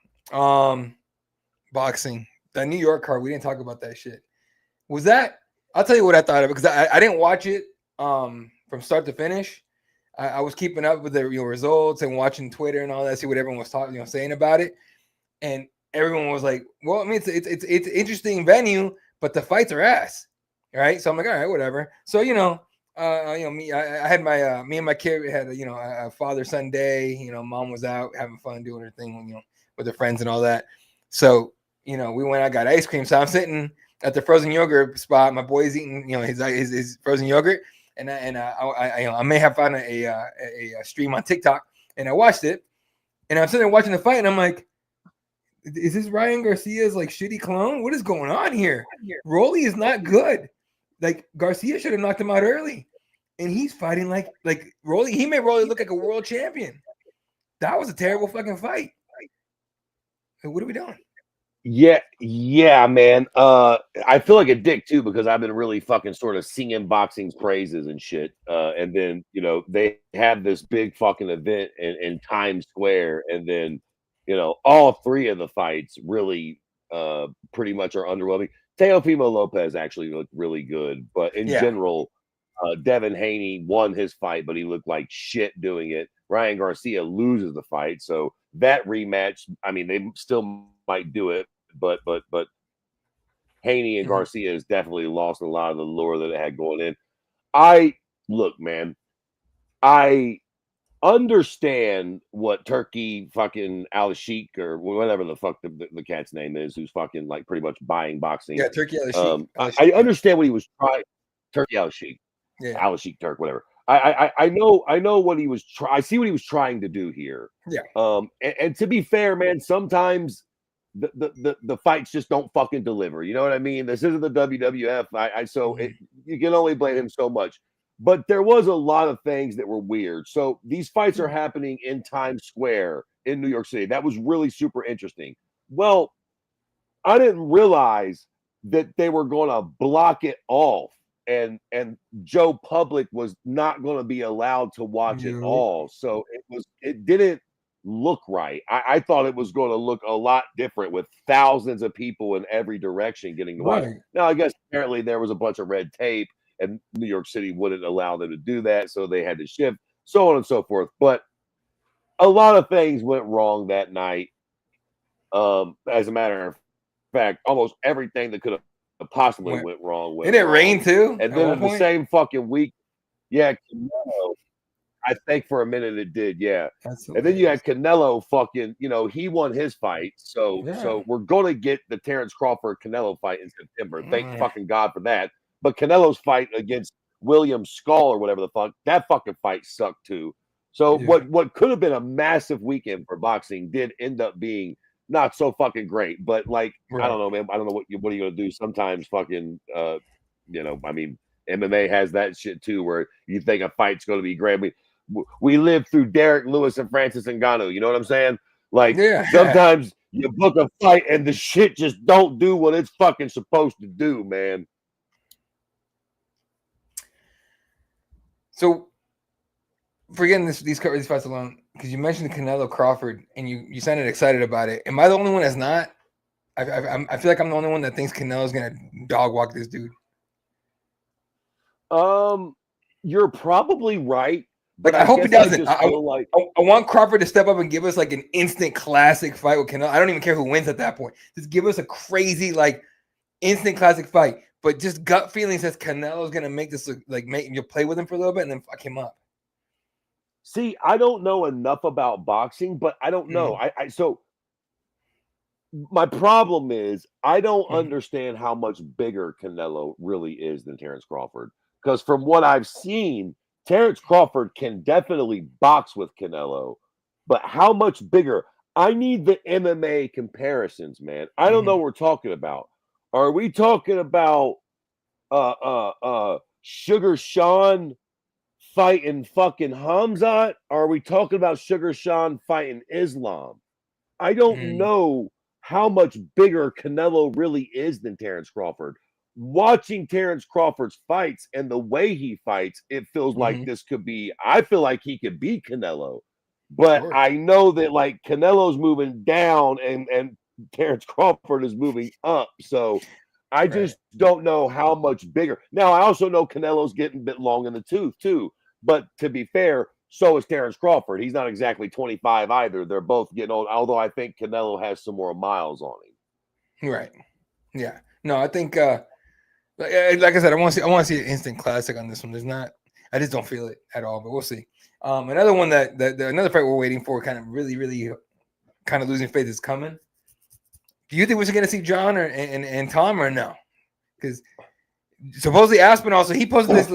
Boxing, that New York card, we didn't talk about that shit. Was that? I'll tell you what I thought of it, because I didn't watch it from start to finish. I was keeping up with the results and watching Twitter and all that, see what everyone was talking, saying about it, and everyone was like, well, I mean, it's an interesting venue, but the fights are ass, right? So I'm like, all right, whatever. So me, I had my me and my kid had a father-son day. Mom was out having fun doing her thing, with her friends and all that. So we went. I got ice cream. So I'm sitting at the frozen yogurt spot. My boy's eating, his frozen yogurt, and I may have found a stream on TikTok, and I watched it, and I'm sitting there watching the fight, and I'm like, is this Ryan Garcia's like shitty clone? What is going on here? Rolly is not good. Like Garcia should have knocked him out early, and he's fighting like Rolly. He made Rolly look like a world champion. That was a terrible fucking fight. Like, what are we doing? Yeah, man. I feel like a dick too, because I've been really fucking sort of singing boxing's praises and shit. And then they have this big fucking event in Times Square, and then all three of the fights really pretty much are underwhelming. Teofimo Lopez actually looked really good, but in general, Devin Haney won his fight, but he looked like shit doing it. Ryan Garcia loses the fight, so that rematch, I mean, they still might do it, but Haney and Garcia has definitely lost a lot of the lure that it had going in. Look, man, I understand what Turkey fucking Al Sheik or whatever the fuck the cat's name is, who's fucking like pretty much buying boxing. Yeah, Turkey Al I understand what he was trying. Turkey Al Sheik, yeah, Al Sheik Turk, whatever. I know what he was trying. I see what he was trying to do here. yeah. And to be fair, man, sometimes the fights just don't fucking deliver. You know what I mean? This isn't the WWF. So you can only blame him so much. But there was a lot of things that were weird. So these fights are happening in Times Square in New York City. That was really super interesting. Well, I didn't realize that they were going to block it off, and Joe Public was not going to be allowed to watch it all. So it didn't look right. I thought it was going to look a lot different with thousands of people in every direction getting to watch. Now, I guess apparently there was a bunch of red tape, and New York City wouldn't allow them to do that, so they had to shift, so on and so forth. But a lot of things went wrong that night. As a matter of fact, almost everything that could have possibly went wrong. Did it rain too? And then in the same fucking week, yeah, Canelo, I think for a minute it did, yeah. And then you had Canelo fucking, he won his fight. So we're gonna get the Terrence Crawford Canelo fight in September. Thank fucking God for that. But Canelo's fight against William Skull or whatever the fuck, that fucking fight sucked too. So what could have been a massive weekend for boxing did end up being not so fucking great. But like, I don't know, man. I don't know what are you gonna do? Sometimes fucking I mean, MMA has that shit too, where you think a fight's gonna be great. We lived through Derek Lewis and Francis Ngannou. You know what I'm saying? Like sometimes you book a fight and the shit just don't do what it's fucking supposed to do, man. So, forgetting these fights alone, because you mentioned Canelo Crawford and you sounded excited about it. Am I the only one that's not? I feel like I'm the only one that thinks Canelo's gonna dog walk this dude. You're probably right, but I hope he doesn't. I want Crawford to step up and give us like an instant classic fight with Canelo. I don't even care who wins at that point. Just give us a crazy like instant classic fight. But just gut feeling says Canelo's gonna make this you'll play with him for a little bit and then fuck him up. See, I don't know enough about boxing, but I don't know. So my problem is I don't understand how much bigger Canelo really is than Terrence Crawford. Because from what I've seen, Terrence Crawford can definitely box with Canelo, but how much bigger? I need the MMA comparisons, man. I don't know what we're talking about. Are we talking about Sugar Sean fighting fucking Hamzat? Or are we talking about Sugar Sean fighting Islam? I don't know how much bigger Canelo really is than Terrence Crawford. Watching Terrence Crawford's fights and the way he fights, it feels like this could be, I feel like he could beat Canelo. But I know that like Canelo's moving down and Terrence Crawford is moving up. So I just don't know how much bigger. Now, I also know Canelo's getting a bit long in the tooth too. But to be fair, so is Terrence Crawford. He's not exactly 25 either. They're both getting old, although I think Canelo has some more miles on him. Right. Yeah. No, I think like I said, I want to see an instant classic on this one. There's not, I just don't feel it at all, but we'll see. Another one that another fight we're waiting for, kind of really kind of losing faith is coming. Do you think we're going to see John and Tom or no? Because supposedly Aspinall, so he posted this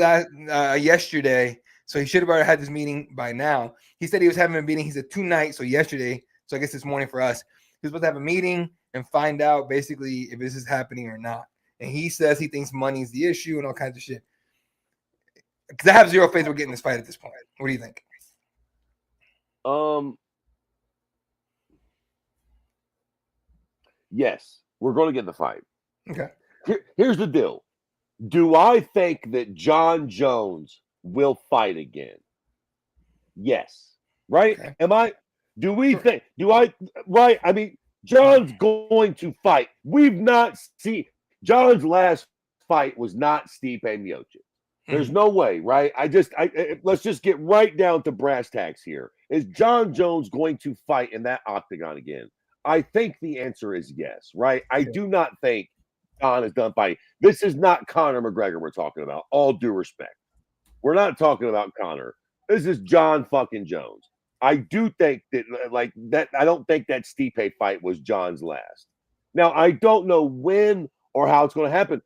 yesterday, so he should have already had this meeting by now. He said he was having a meeting. He said tonight, so yesterday, so I guess this morning for us. He was supposed to have a meeting and find out basically if this is happening or not. And he says he thinks money is the issue and all kinds of shit. Because I have zero faith we're getting this fight at this point. What do you think? Yes, we're going to get the fight. Okay. Here's the deal. Do I think that John Jones will fight again? Yes. Right? Okay. Right? I mean, John's going to fight. We've not seen John's last fight was not Stipe Miocic. There's no way, right? Let's just get right down to brass tacks here. Is John Jones going to fight in that octagon again? I think the answer is yes, right? I do not think John is done fighting. This is not Conor McGregor we're talking about, all due respect. We're not talking about Conor. This is John fucking Jones. I do think that like that. I don't think that Stipe fight was John's last. Now I don't know when or how it's going to happen.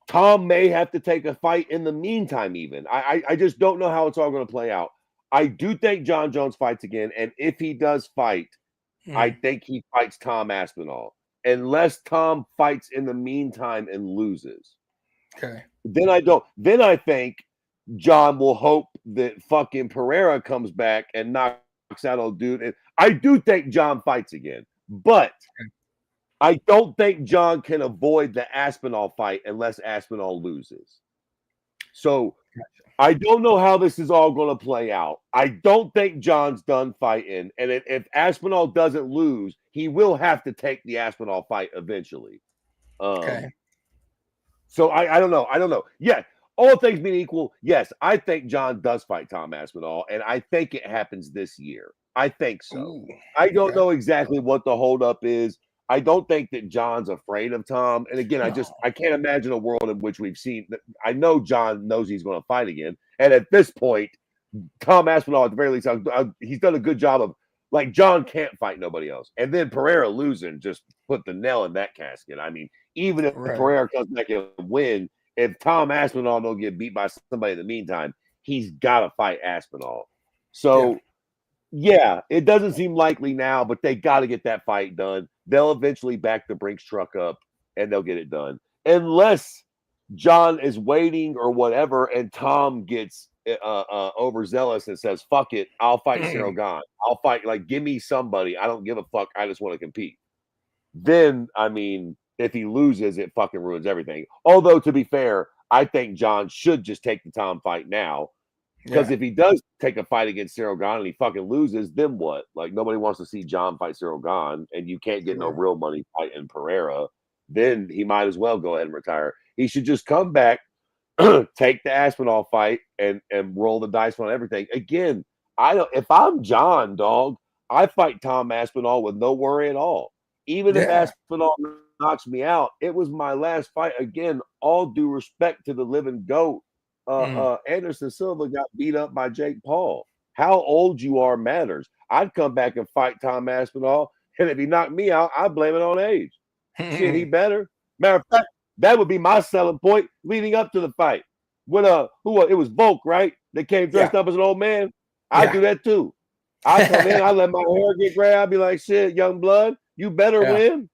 Tom may have to take a fight in the meantime. Even I just don't know how it's all going to play out. I do think John Jones fights again, and if he does fight, I think he fights Tom Aspinall. Unless Tom fights in the meantime and loses. Okay. Then I don't. Then I think John will hope that fucking Pereira comes back and knocks out old dude. And I do think John fights again, but I don't think John can avoid the Aspinall fight unless Aspinall loses. So I don't know how this is all going to play out. I don't think John's done fighting. And if Aspinall doesn't lose, he will have to take the Aspinall fight eventually. Okay. So I don't know. I don't know. Yeah, all things being equal, yes, I think John does fight Tom Aspinall, and I think it happens this year. I think so. Ooh, I don't know exactly what the holdup is. I don't think that John's afraid of Tom. And again, I can't imagine a world in which we've seen that. I know John knows he's going to fight again. And at this point, Tom Aspinall, at the very least, he's done a good job of like John can't fight nobody else. And then Pereira losing just put the nail in that casket. I mean, even if Pereira comes back and win, if Tom Aspinall don't get beat by somebody in the meantime, he's got to fight Aspinall. So, yeah, it doesn't seem likely now, but they got to get that fight done. They'll eventually back the Brinks truck up and they'll get it done. Unless John is waiting or whatever and Tom gets overzealous and says, fuck it, I'll fight Cyril Gane. I'll fight, like, give me somebody. I don't give a fuck. I just want to compete. Then, I mean, if he loses, it fucking ruins everything. Although, to be fair, I think John should just take the Tom fight now. Because if he does take a fight against Cyril Gane and he fucking loses, then what? Like, nobody wants to see John fight Cyril Gane, and you can't get no real money fighting Pereira. Then he might as well go ahead and retire. He should just come back, take the Aspinall fight, and roll the dice on everything. Again, if I'm John, dog, I fight Tom Aspinall with no worry at all. Even if Aspinall knocks me out, it was my last fight. Again, all due respect to the living GOAT. Anderson Silva got beat up by Jake Paul. How old you are matters. I'd come back and fight Tom Aspinall, and if he knocked me out, I blame it on age. Shit, he better. Matter of fact, that would be my selling point leading up to the fight. When it was Volk, right? They came dressed up as an old man. I do that too. I come in, I let my hair get gray. I'd be like, shit, young blood, you better win.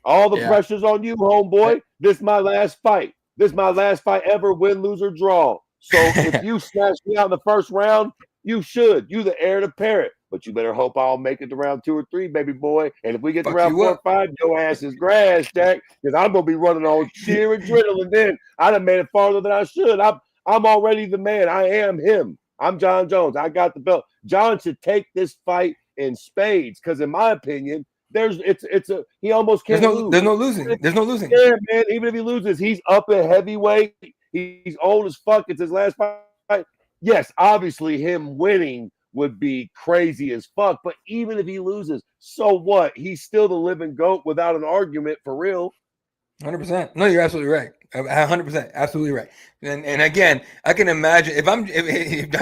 All the pressure's on you, homeboy. This is my last fight. This is my last fight ever, win, lose, or draw. So if you smash me out in the first round, you should. You the heir to Parrot. But you better hope I'll make it to round 2 or 3, baby boy. And if we get to round 4 or 5, your ass is grass, Jack. Because I'm going to be running on sheer adrenaline then. I done made it farther than I should. I'm already the man. I am him. I'm John Jones. I got the belt. John should take this fight in spades. Because in my opinion, he almost can't lose. There's no losing. There's no losing. Yeah, man. Even if he loses, he's up at heavyweight. He's old as fuck. It's his last fight. Yes, obviously him winning would be crazy as fuck. But even if he loses, so what? He's still the living GOAT without an argument for real. 100%. No, you're absolutely right. 100%. Absolutely right. And again, I can imagine if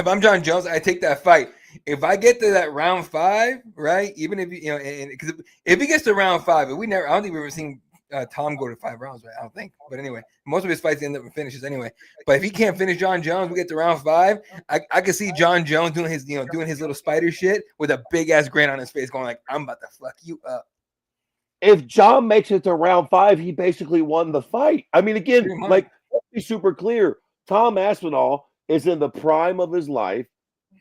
I'm John Jones, I take that fight. If I get to that round 5, right? Even if because if he gets to round 5, I don't think we've ever seen Tom go to 5 rounds, right? I don't think. But anyway, most of his fights end up with finishes anyway. But if he can't finish John Jones, we get to round 5. I can see John Jones doing his little spider shit with a big ass grin on his face, going like, "I'm about to fuck you up." If John makes it to round 5, he basically won the fight. I mean, again, like, let's be super clear. Tom Aspinall is in the prime of his life.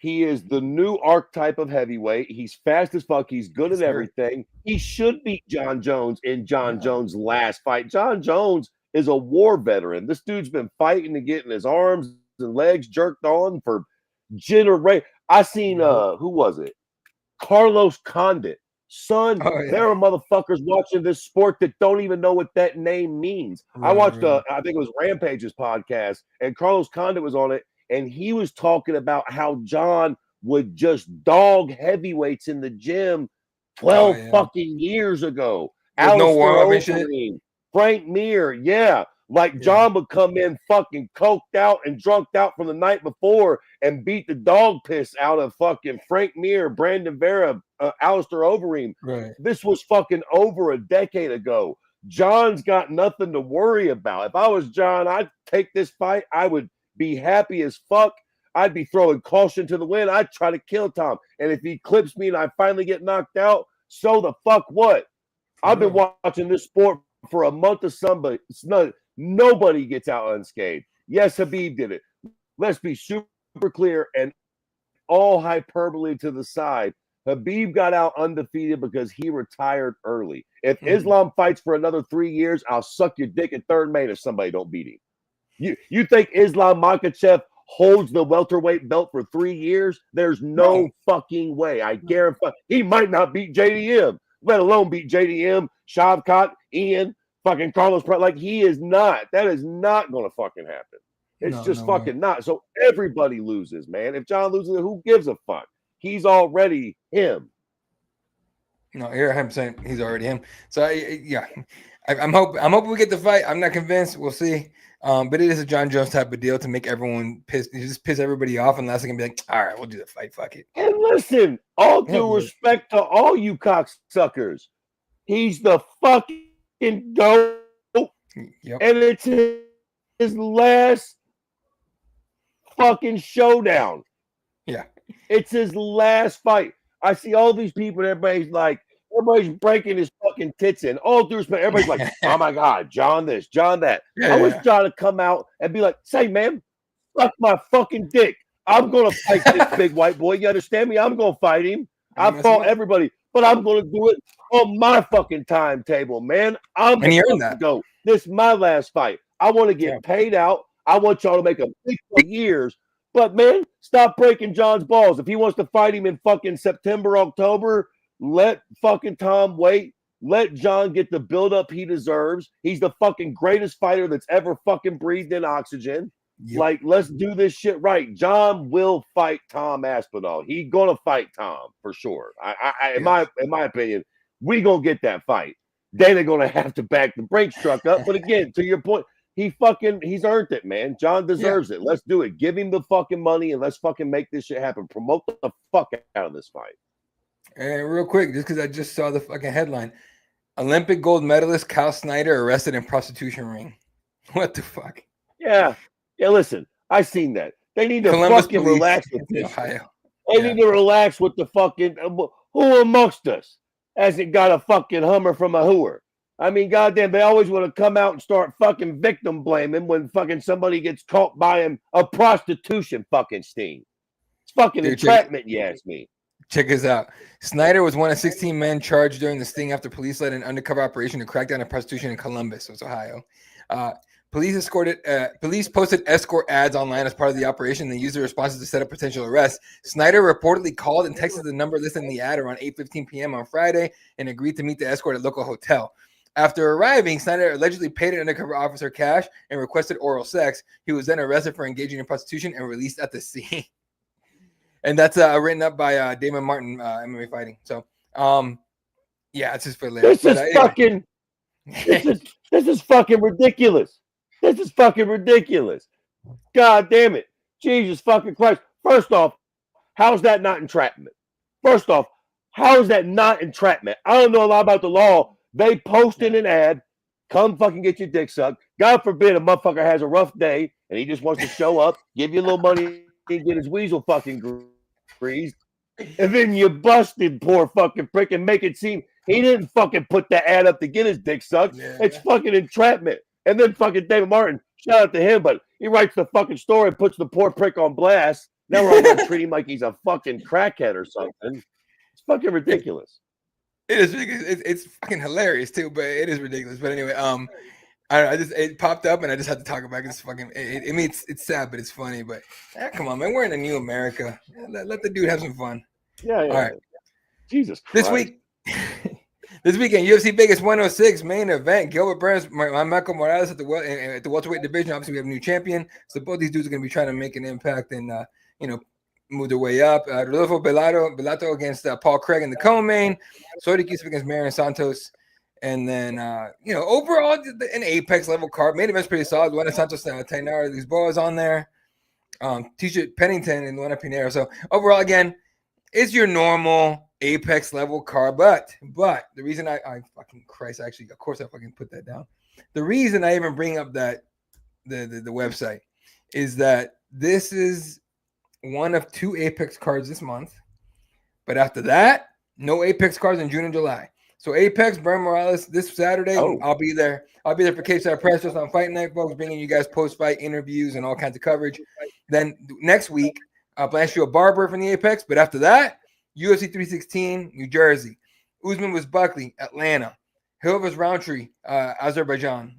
He is the new archetype of heavyweight. He's fast as fuck. He's good at everything. He should beat John Jones in John Jones' last fight. John Jones is a war veteran. This dude's been fighting to get in his arms and legs jerked on for generations. I seen, who was it? Carlos Condit. Son, there are motherfuckers watching this sport that don't even know what that name means. I watched, I think it was Rampage's podcast, and Carlos Condit was on it, and he was talking about how John would just dog heavyweights in the gym 12 fucking years ago. No warm-up and shit. Frank Mir, Like John would come in fucking coked out and drunked out from the night before and beat the dog piss out of fucking Frank Mir, Brandon Vera, Alistair Overeem. Right. This was fucking over a decade ago. John's got nothing to worry about. If I was John, I'd take this fight. I would be happy as fuck. I'd be throwing caution to the wind. I'd try to kill Tom. And if he clips me and I finally get knocked out, so the fuck what? I've been watching this sport for a month or somebody. Nobody gets out unscathed. Yes, Habib did it. Let's be super clear and all hyperbole to the side. Habib got out undefeated because he retired early. If Islam fights for another 3 years, I'll suck your dick at third main if somebody don't beat him. You think Islam Makhachev holds the welterweight belt for 3 years? There's no fucking way. I guarantee he might not beat JDM, let alone beat JDM, Shavkat, Ian, fucking Carlos Pratt. Like, he is not. That is not going to fucking happen. It's just fucking not. So everybody loses, man. If John loses, who gives a fuck? He's already him. No, here I'm saying he's already him. So I'm hoping we get the fight. I'm not convinced. We'll see. But it is a John Jones type of deal to make everyone pissed. You just piss everybody off, and last thing can be like, all right, we'll do the fight. Fuck it. And listen, all due respect to all you cocksuckers, he's the fucking GOAT. Yep. And it's his last fucking showdown. Yeah. It's his last fight. I see all these people, and everybody's breaking his fucking tits in. All due respect, everybody's like, oh my God, John this, John that. I wish John to come out and be like, say, man, fuck my fucking dick. I'm going to fight this big white boy. You understand me? I'm going to fight him. I fought everybody, but I'm going to do it on my fucking timetable, man. I'm going to go. This is my last fight. I want to get paid out. I want y'all to make a big years. But, man, stop breaking John's balls. If he wants to fight him in fucking September, October, let fucking Tom wait. Let John get the buildup he deserves. He's the fucking greatest fighter that's ever fucking breathed in oxygen. Yep. Like, let's do this shit right. John will fight Tom Aspinall. He's gonna fight Tom for sure. In my opinion, we gonna get that fight. Dana gonna have to back the brakes truck up. But again, to your point, he's earned it, man. John deserves it. Let's do it. Give him the fucking money and let's fucking make this shit happen. Promote the fuck out of this fight. And real quick, just because I just saw the fucking headline, Olympic gold medalist Kyle Snyder arrested in prostitution ring. What the fuck? Yeah, listen, I seen that. They need to fucking relax with this. Ohio. They need to relax with the fucking who amongst us hasn't got a fucking Hummer from a hooer? I mean, goddamn, they always want to come out and start fucking victim blaming when fucking somebody gets caught buying a prostitution fucking sting. It's fucking entrapment, you ask me. Check this out. Snyder was one of 16 men charged during the sting after police led an undercover operation to crack down on prostitution in Columbus, Ohio. Police posted escort ads online as part of the operation. They used the responses to set up potential arrests. Snyder reportedly called and texted the number listed in the ad around 8:15 p.m. on Friday and agreed to meet the escort at a local hotel. After arriving, Snyder allegedly paid an undercover officer cash and requested oral sex. He was then arrested for engaging in prostitution and released at the scene. And that's written up by Damon Martin, MMA Fighting. So, it's just for later. This is fucking ridiculous. This is fucking ridiculous. God damn it. Jesus fucking Christ. First off, how's that not entrapment? First off, how is that not entrapment? I don't know a lot about the law. They posted an ad, come fucking get your dick sucked. God forbid a motherfucker has a rough day and he just wants to show up, give you a little money, and get his weasel fucking greased. And then you busted poor fucking prick and make it seem he didn't fucking put the ad up to get his dick sucked. Yeah. It's fucking entrapment. And then fucking David Martin, shout out to him, but he writes the fucking story and puts the poor prick on blast. Now we're all going to treat him like he's a fucking crackhead or something. It's fucking ridiculous. It is ridiculous. It's fucking hilarious too, but it is ridiculous. But anyway, it popped up and I just had to talk about it. It's fucking. It's sad, but it's funny. But come on, man, we're in a new America. Let the dude have some fun. Yeah. All right. Jesus Christ. This weekend, UFC Vegas 106 main event. Gilbert Burns, Michael Morales at the welterweight division. Obviously, we have a new champion, so both these dudes are going to be trying to make an impact and move their way up. Rodolfo Bellato against Paul Craig in the co-main. Sodiq Yusuff against Marion Santos. And then, overall, an Apex level card. Main event's pretty solid. Luana Santos, Tainara, these boys on there. T-shirt Pennington and Luana Pinero. So overall, again, it's your normal Apex level card. But the reason I fucking Christ, actually, of course I fucking put that down. The reason I even bring up that the website is that this is one of 2 Apex cards this month. But after that, no Apex cards in June and July. So Apex, Brian Morales, this Saturday, I'll be there. I'll be there for Cageside Press just on Fight Night, folks, bringing you guys post-fight interviews and all kinds of coverage. Then next week, Blanchfield Barber from the Apex. But after that, UFC 316, New Jersey. Usman was Buckley, Atlanta. Hill vs. Roundtree, Azerbaijan.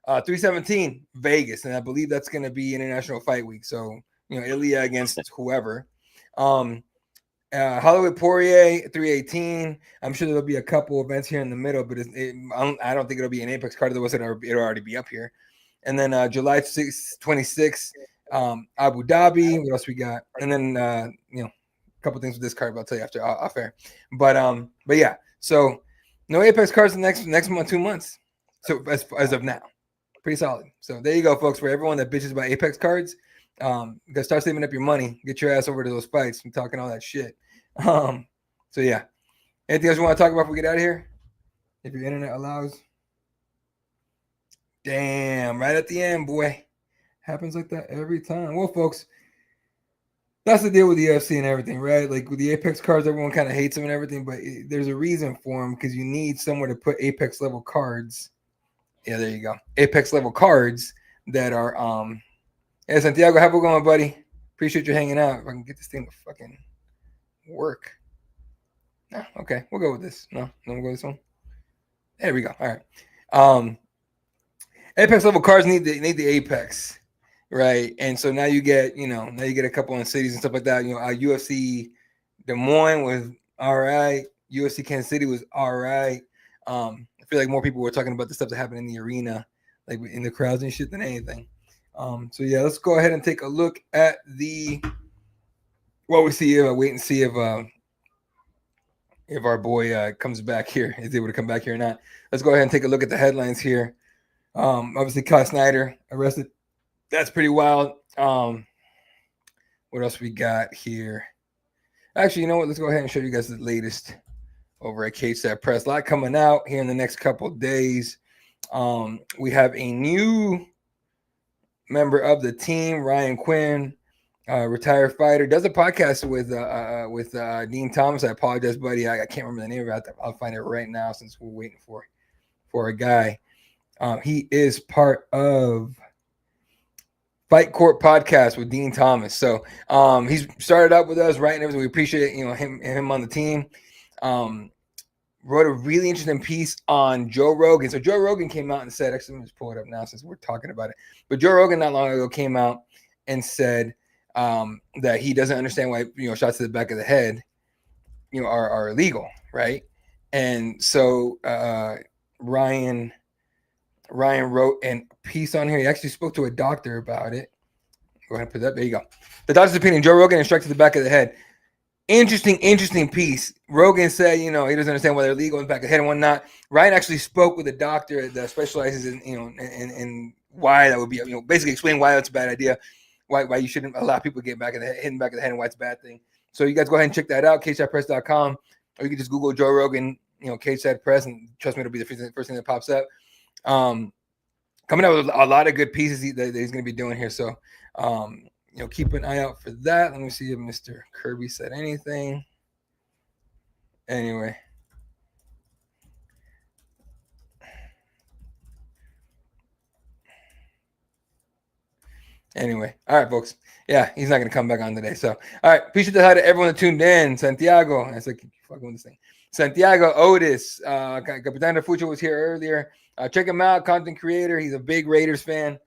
317, Vegas. And I believe that's going to be International Fight Week. So, Ilya against whoever. Hollywood Poirier 318. I'm sure there'll be a couple events here in the middle, but I don't think it'll be an Apex card. It'll already be up here. And then July 26, Abu Dhabi. What else we got? And then a couple things with this card, but I'll tell you after off air. But yeah. So no Apex cards the next month, 2 months. So as of now, pretty solid. So there you go, folks. For everyone that bitches about Apex cards. You gotta start saving up your money, get your ass over to those fights and talking all that shit. So yeah. Anything else you want to talk about before we get out of here? If your internet allows. Damn, right at the end, boy. Happens like that every time. Well, folks, that's the deal with the UFC and everything, right? Like with the Apex cards, everyone kind of hates them and everything, but there's a reason for them because you need somewhere to put Apex level cards. Yeah, there you go. Apex level cards that are Hey, Santiago, how we going, buddy? Appreciate you hanging out. If I can get this thing to fucking work. No, okay, we'll go with this. No, we'll go with this one. There we go. All right. Apex level cards need the Apex, right? And so now you get a couple in cities and stuff like that. UFC Des Moines was all right. UFC Kansas City was all right. I feel like more people were talking about the stuff that happened in the arena, like in the crowds and shit, than anything. So yeah, let's go ahead and take a look at what we see. Wait and see if our boy comes back here, is able to come back here or not. Let's go ahead and take a look at the headlines here. Obviously, Kyle Snyder arrested. That's pretty wild. What else we got here? Actually, you know what? Let's go ahead and show you guys the latest over at Cageside Press. A lot coming out here in the next couple of days. We have a new member of the team, Ryan Quinn, retired fighter, does a podcast with Dean Thomas. I apologize, buddy. I can't remember the name of it. I'll find it right now since we're waiting for a guy. He is part of Fight Court podcast with Dean Thomas. So he's started up with us, right? And we appreciate him on the team. Wrote a really interesting piece on Joe Rogan. So Joe Rogan came out and said, actually, let me just pull it up now since we're talking about it. But Joe Rogan not long ago came out and said that he doesn't understand why shots to the back of the head are illegal, right? And so Ryan wrote a piece on here. He actually spoke to a doctor about it. Go ahead and put that. There you go. The doctor's opinion: Joe Rogan and struck to the back of the head. Interesting piece. Rogan said, he doesn't understand why they're legal in the back of the head and whatnot. Ryan actually spoke with a doctor that specializes in, in why that would be, basically explain why that's a bad idea, why you shouldn't allow people to get hit in the back of the head and why it's a bad thing. So you guys go ahead and check that out, cagesidepress.com, or you can just Google Joe Rogan, Cageside Press, and trust me, it'll be the first thing that pops up. Coming out with a lot of good pieces that he's going to be doing here. So, keep an eye out for that. Let me see if Mr. Kirby said anything. Anyway. All right, folks. Yeah, he's not going to come back on today. So, all right. Appreciate the hi to everyone that tuned in. Santiago. I said, keep fucking with this thing. Santiago Otis. Capitan Fucho was here earlier. Check him out. Content creator. He's a big Raiders fan.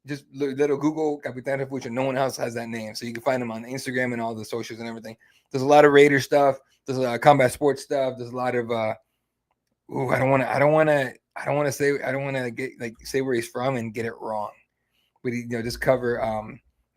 Just little Google Capitan Fucho. No one else has that name. So you can find him on Instagram and all the socials and everything. There's a lot of Raider stuff. There's a combat sports stuff. There's a lot of I don't want to say where he's from and get it wrong. But he just cover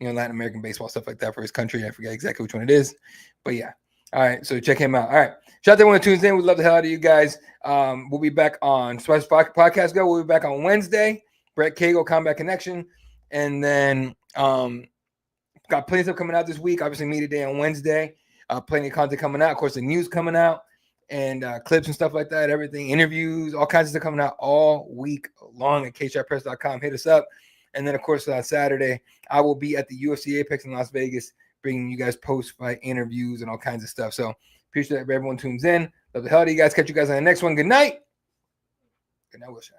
Latin American baseball, stuff like that for his country. I forget exactly which one it is. But yeah. All right. So check him out. All right. Shout out to everyone who tunes in. We love the hell out of you guys. We'll be back on Spice Podcast Go. We'll be back on Wednesday. Brett Cagle, Combat Connection. And then got plenty of stuff coming out this week. Obviously, Media Day on Wednesday. Plenty of content coming out. Of course, the news coming out and clips and stuff like that. Everything, interviews, all kinds of stuff coming out all week long at cagesidepress.com. Hit us up. And then, of course, on Saturday, I will be at the UFC Apex in Las Vegas, bringing you guys post-fight interviews and all kinds of stuff. So appreciate that everyone tunes in. Love the hell out of you guys. Catch you guys on the next one. Good night. Good night, Wilshire.